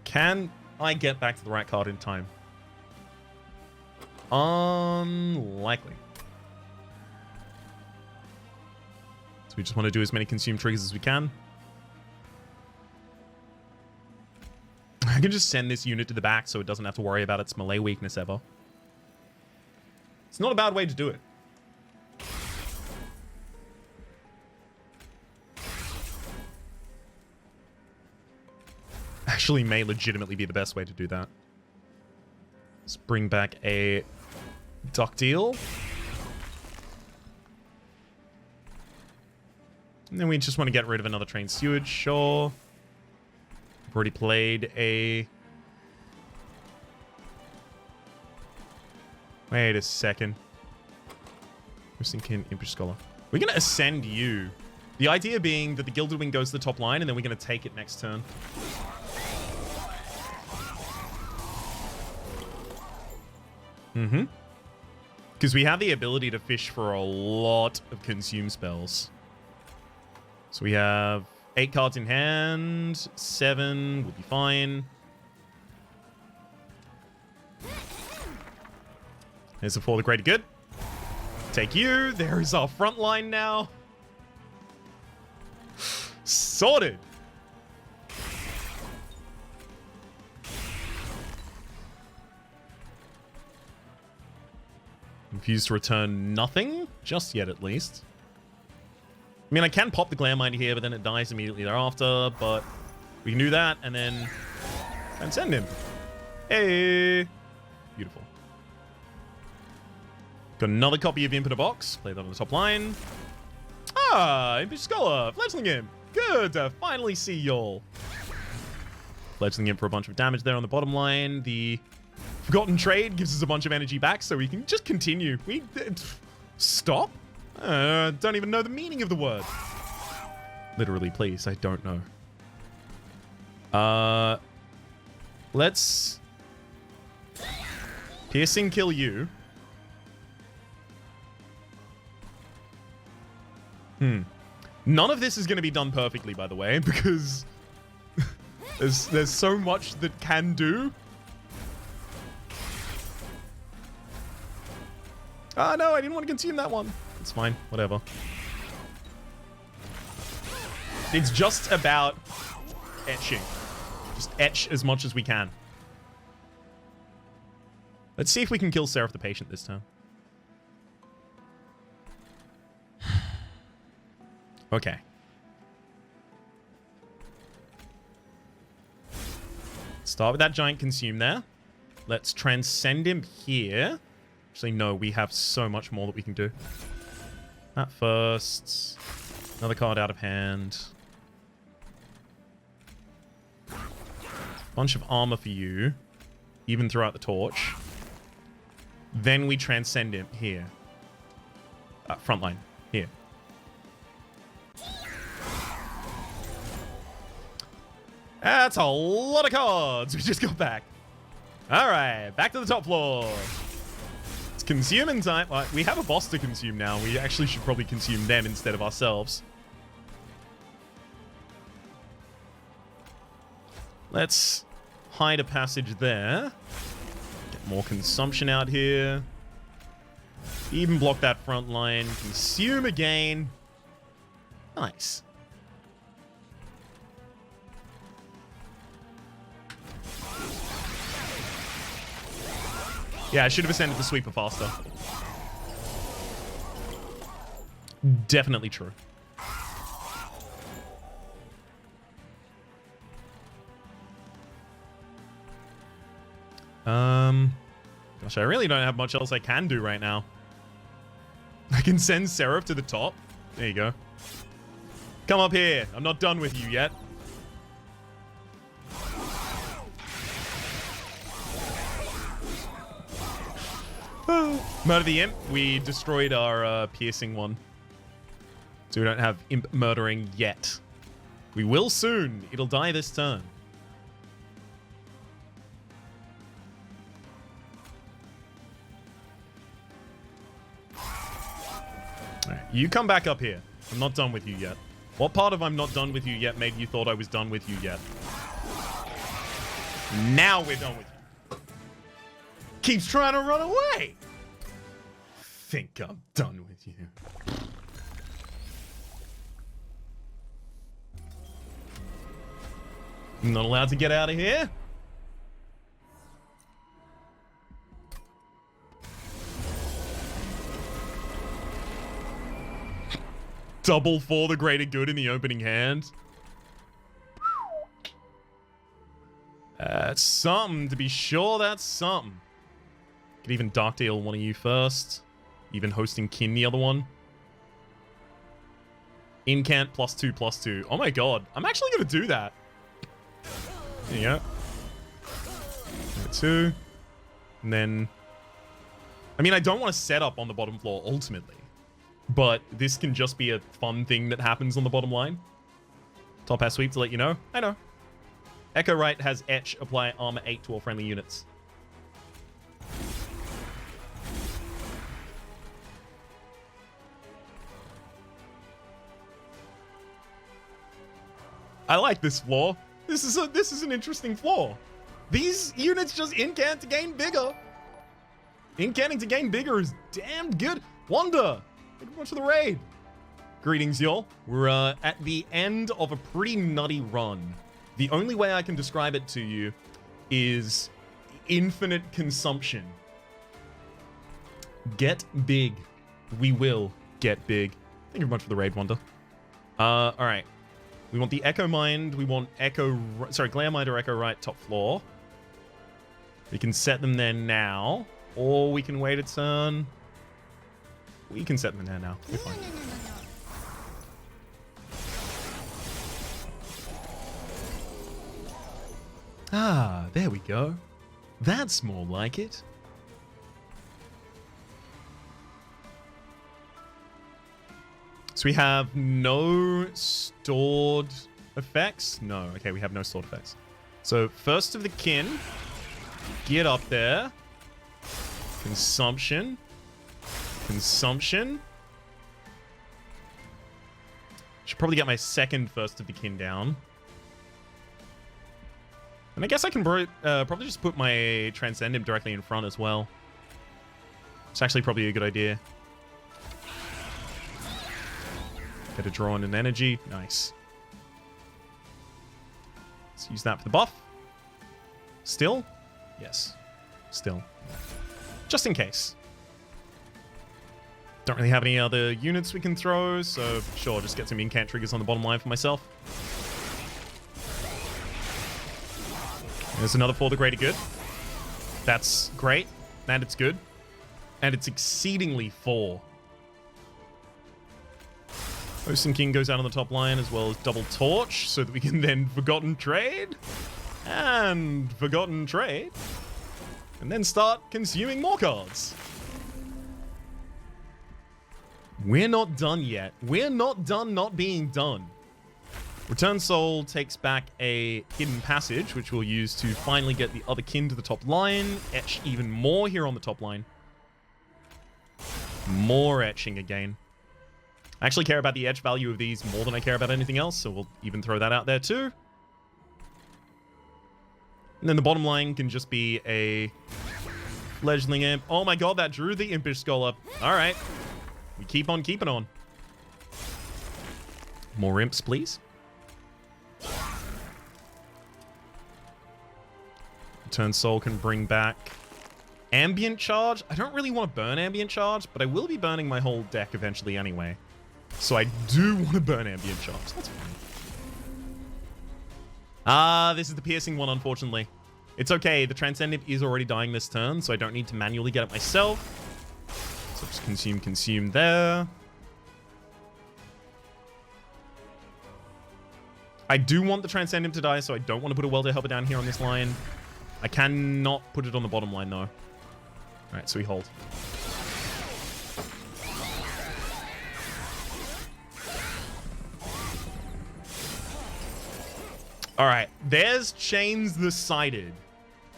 Can I get back to the right card in time? Unlikely. We just want to do as many consume triggers as we can. I can just send this unit to the back so it doesn't have to worry about its melee weakness ever. It's not a bad way to do it. Actually may legitimately be the best way to do that. Let's bring back a duck deal. And then we just want to get rid of another trained steward, sure. I've already played a... Wait a second. I was thinking Impish Scholar. We're going to ascend you. The idea being that the Gilded Wing goes to the top line, and then we're going to take it next turn. Mm-hmm. Because we have the ability to fish for a lot of consume spells. So we have 8 cards in hand. 7 will be fine. There's a For the Greater Good. Take you. There is our front line now. Sorted. Infused to return nothing. Just yet, at least. I mean, I can pop the Glare Mighty here, but then it dies immediately thereafter. But we can do that and then transcend him. Hey. Beautiful. Got another copy of Imp in a box. Play that on the top line. Ah, Impish Scholar. Fledgling Imp. Good to finally see y'all. Fledgling Imp for a bunch of damage there on the bottom line. The Forgotten Trade gives us a bunch of energy back, so we can just continue. We... stop? Don't even know the meaning of the word. Literally, please. I don't know. Let's... Piercing kill you. None of this is going to be done perfectly, by the way, because there's so much that can do. Ah, no, I didn't want to consume that one. It's fine. Whatever. It's just about etching. Just etch as much as we can. Let's see if we can kill Seraph the Patient this time. Okay. Start with that giant consume there. Let's transcend him here. Actually, no, we have so much more that we can do. That first. Another card out of hand. Bunch of armor for you. Even throughout the torch. Then we transcend him here. Front line. Here. That's a lot of cards we just got back. Alright, back to the top floor. It's consuming time. Well, we have a boss to consume now. We actually should probably consume them instead of ourselves. Let's hide a passage there. Get more consumption out here. Even block that front line. Consume again. Nice. Yeah, I should have ascended the sweeper faster. Definitely true. Gosh, I really don't have much else I can do right now. I can send Seraph to the top. There you go. Come up here. I'm not done with you yet. Murder the Imp. We destroyed our piercing one. So we don't have Imp murdering yet. We will soon. It'll die this turn. Alright, you come back up here. I'm not done with you yet. What part of I'm not done with you yet made you thought I was done with you yet? Now we're done with you. Keeps trying to run away. Think I'm done with you. I'm not allowed to get out of here. Double for the greater good in the opening hand. That's something, to be sure. That's something. Could even Dark Deal one of you first. Even hosting Kin the other one. Incant +2/+2. Oh my god. I'm actually going to do that. There you go. Number 2. And then... I mean, I don't want to set up on the bottom floor ultimately. But this can just be a fun thing that happens on the bottom line. Top half sweep to let you know. I know. Echo Right has Etch, apply armor 8 to all friendly units. I like this floor. This is an interesting floor. These units just incant to gain bigger. Incanting to gain bigger is damn good. Wanda, thank you much for the raid. Greetings, y'all. We're at the end of a pretty nutty run. The only way I can describe it to you is infinite consumption. Get big. We will get big. Thank you very much for the raid, Wanda. All right. We want the Echo Mind. We want Glare Mind or Echo Right top floor. We can set them there now, or we can wait a turn. We can set them there now. We're fine. Ah, there we go. That's more like it. So we have no stored effects? No. Okay, we have no stored effects. So first of the kin. Get up there. Consumption. Consumption. Should probably get my second first of the kin down. And I guess I can probably just put my Transcendent directly in front as well. It's actually probably a good idea. Get a draw on an energy. Nice. Let's use that for the buff. Still? Yes. Still. Just in case. Don't really have any other units we can throw, so sure, just get some incant triggers on the bottom line for myself. There's another for the greater good. That's great. And it's good. And it's exceedingly full. Ocean King goes out on the top line as well as double torch so that we can then Forgotten Trade. And Forgotten Trade. And then start consuming more cards. We're not done yet. We're not done not being done. Return Soul takes back a hidden passage, which we'll use to finally get the other kin to the top line. Etch even more here on the top line. More etching again. I actually care about the etch value of these more than I care about anything else, so we'll even throw that out there too. And then the bottom line can just be a Fledgling Imp. Oh my god, that drew the Impish Scholar. Alright. We keep on keeping on. More imps, please. Return Soul can bring back Ambient Charge. I don't really want to burn Ambient Charge, but I will be burning my whole deck eventually anyway. So I do want to burn Ambient Charge. That's fine. Ah, this is the piercing one, unfortunately. It's okay. The Transcendent is already dying this turn, so I don't need to manually get it myself. So just consume there. I do want the Transcendent to die, so I don't want to put a Welder Helper down here on this line. I cannot put it on the bottom line, though. Alright, so we hold. Alright, there's Chains decided.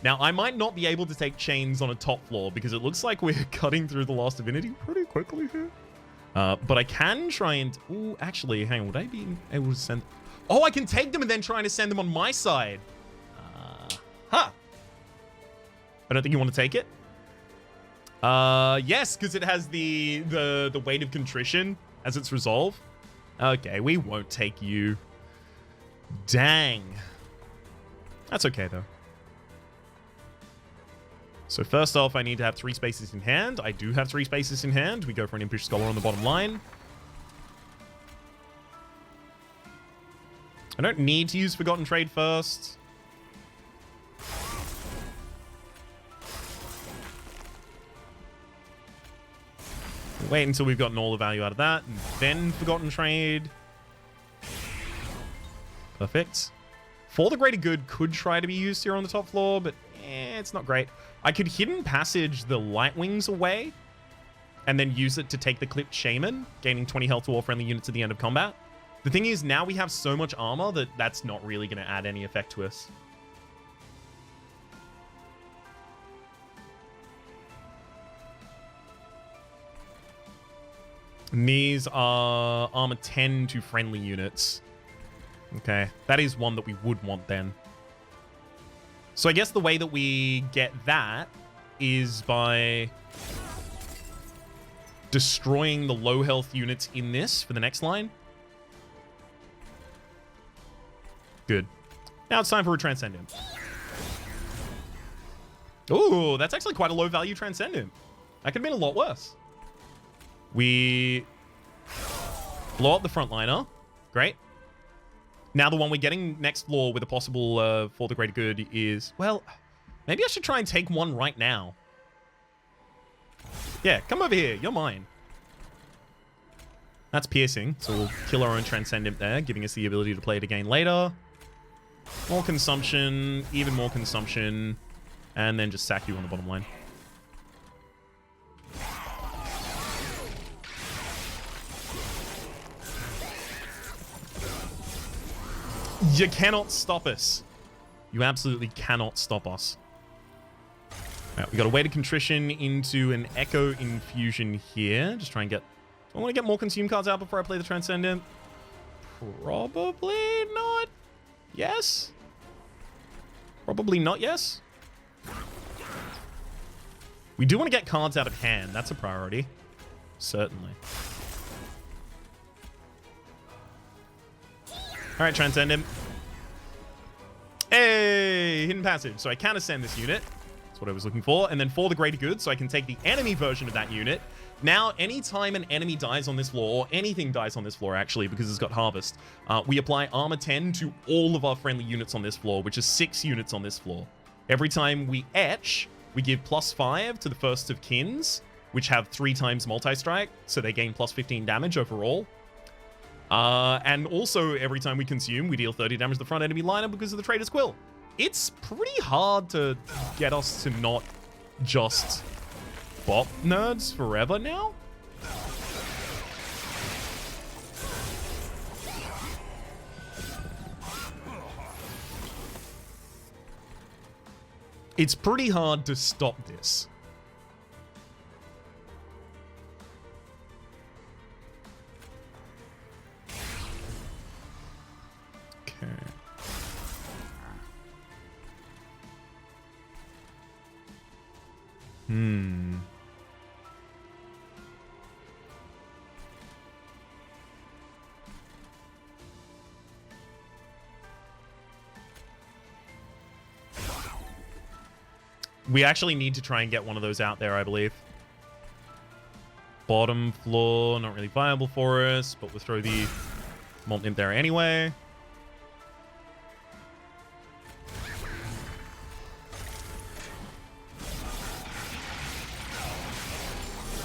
Now, I might not be able to take Chains on a top floor because it looks like we're cutting through the last Divinity pretty quickly here. But I can try and... Ooh, actually, hang on. Would I be able to send... Oh, I can take them and then try to send them on my side. Huh. I don't think you want to take it. Yes, because it has the weight of contrition as its resolve. Okay, we won't take you. Dang. That's okay, though. So first off, I need to have 3 spaces in hand. I do have 3 spaces in hand. We go for an Impish Scholar on the bottom line. I don't need to use Forgotten Trade first. Wait until we've gotten all the value out of that, and then Forgotten Trade. Perfect. For the Greater Good could try to be used here on the top floor, but it's not great. I could Hidden Passage the Light Wings away, and then use it to take the Clipped Shaman, gaining 20 health to all friendly units at the end of combat. The thing is, now we have so much armor that that's not really going to add any effect to us. And these are armor 10 to friendly units. Okay, that is one that we would want then. So I guess the way that we get that is by destroying the low health units in this for the next line. Good. Now it's time for a Transcendent. Ooh, that's actually quite a low value Transcendent. That could have been a lot worse. We blow up the frontliner. Great. Now the one we're getting next floor with a possible for the greater good is, well, maybe I should try and take one right now. Yeah, come over here. You're mine. That's piercing, so we'll kill our own Transcendent there, giving us the ability to play it again later. More consumption, even more consumption, and then just sack you on the bottom line. You cannot stop us. You absolutely cannot stop us. Right, we got a Weighted Contrition into an Echo Infusion here. Just try and get... Do I want to get more Consume cards out before I play the Transcendent? Probably not. Yes? Probably not yes? We do want to get cards out of hand. That's a priority. Certainly. Alright, Transcendent. Hey! Hidden Passage. So I can ascend this unit. That's what I was looking for. And then for the greater good, so I can take the enemy version of that unit. Now, anytime an enemy dies on this floor, or anything dies on this floor, actually, because it's got Harvest, we apply Armor 10 to all of our friendly units on this floor, which is 6 units on this floor. Every time we etch, we give +5 to the first of kins, which have 3 times multi-strike, so they gain +15 damage overall. And also, every time we consume, we deal 30 damage to the front enemy liner because of the Trader's Quill. It's pretty hard to get us to not just bop nerds forever now. It's pretty hard to stop this. Okay. We actually need to try and get one of those out there, I believe. Bottom floor, not really viable for us, but we'll throw the Malt Imp there anyway.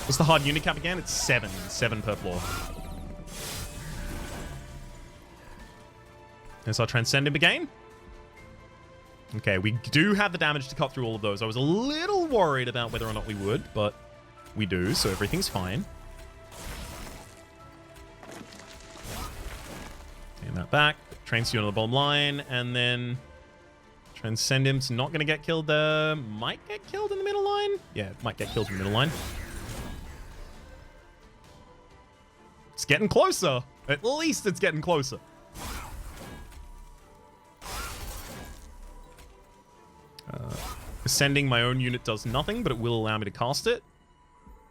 What's the hard unit cap again? It's 7. 7 per floor. There's our Transcendent again. Okay, we do have the damage to cut through all of those. I was a little worried about whether or not we would, but we do, so everything's fine. Take that back. Transcend on the bottom line, and then Transcendent's not going to get killed there. Might get killed in the middle line? Yeah, might get killed in the middle line. It's getting closer. At least it's getting closer. Ascending my own unit does nothing, but it will allow me to cast it.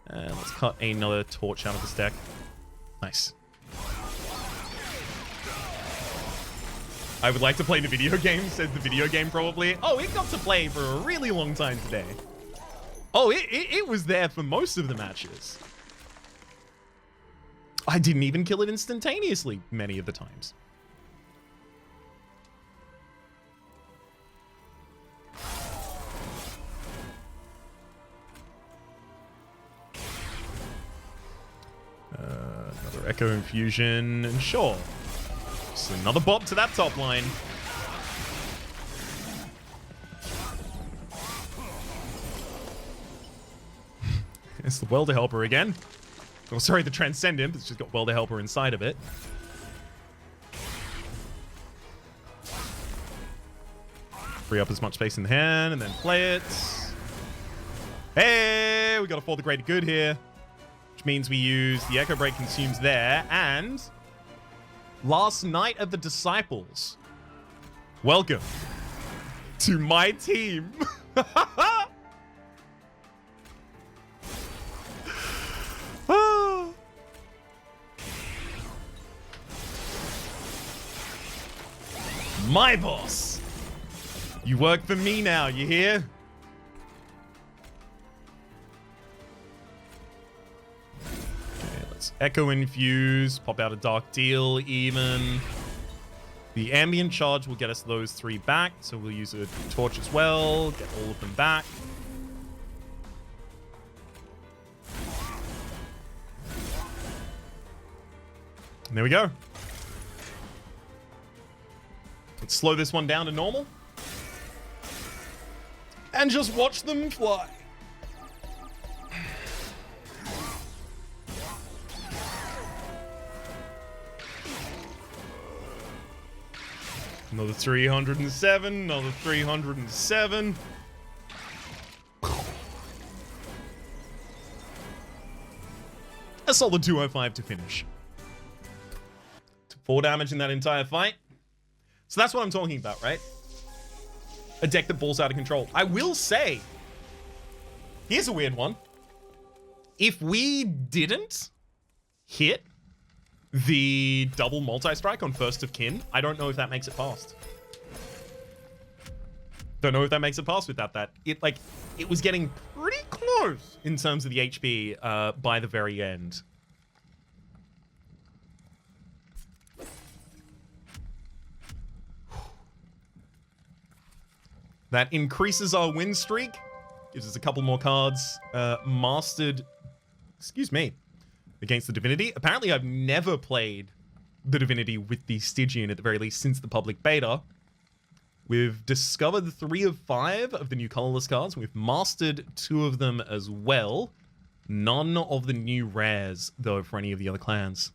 And let's cut another torch out of this deck. Nice. I would like to play the video game, says the video game probably. Oh, it got to play for a really long time today. Oh, it was there for most of the matches. I didn't even kill it instantaneously many of the times. Another Echo Infusion, and sure. Just another bop to that top line. It's the Welder Helper again. Oh, sorry, the Transcendent. It's just got Welder Helper inside of it. Free up as much space in the hand and then play it. Hey, we got a For the Greater Good here. Which means we use the Echo Break consumes there. And Last Night of the Disciples. Welcome to my team. My boss. You work for me now, you hear? Okay, let's Echo Infuse, pop out a Dark Deal even. The Ambient Charge will get us those 3 back, so we'll use a Torch as well, get all of them back. And there we go. Let's slow this one down to normal. And just watch them fly. Another 307, another 307. A solid 205 to finish. 4 damage in that entire fight. So that's what I'm talking about, right? A deck that balls out of control. I will say, here's a weird one. If we didn't hit the double multi-strike on First of Kin, I don't know if that makes it past. Don't know if that makes it past without that. It was getting pretty close in terms of the HP by the very end. That increases our win streak. Gives us a couple more cards. Mastered, excuse me, against the Divinity. Apparently, I've never played the Divinity with the Stygian, at the very least, since the public beta. We've discovered 3 of 5 of the new colorless cards. We've mastered 2 of them as well. None of the new rares, though, for any of the other clans.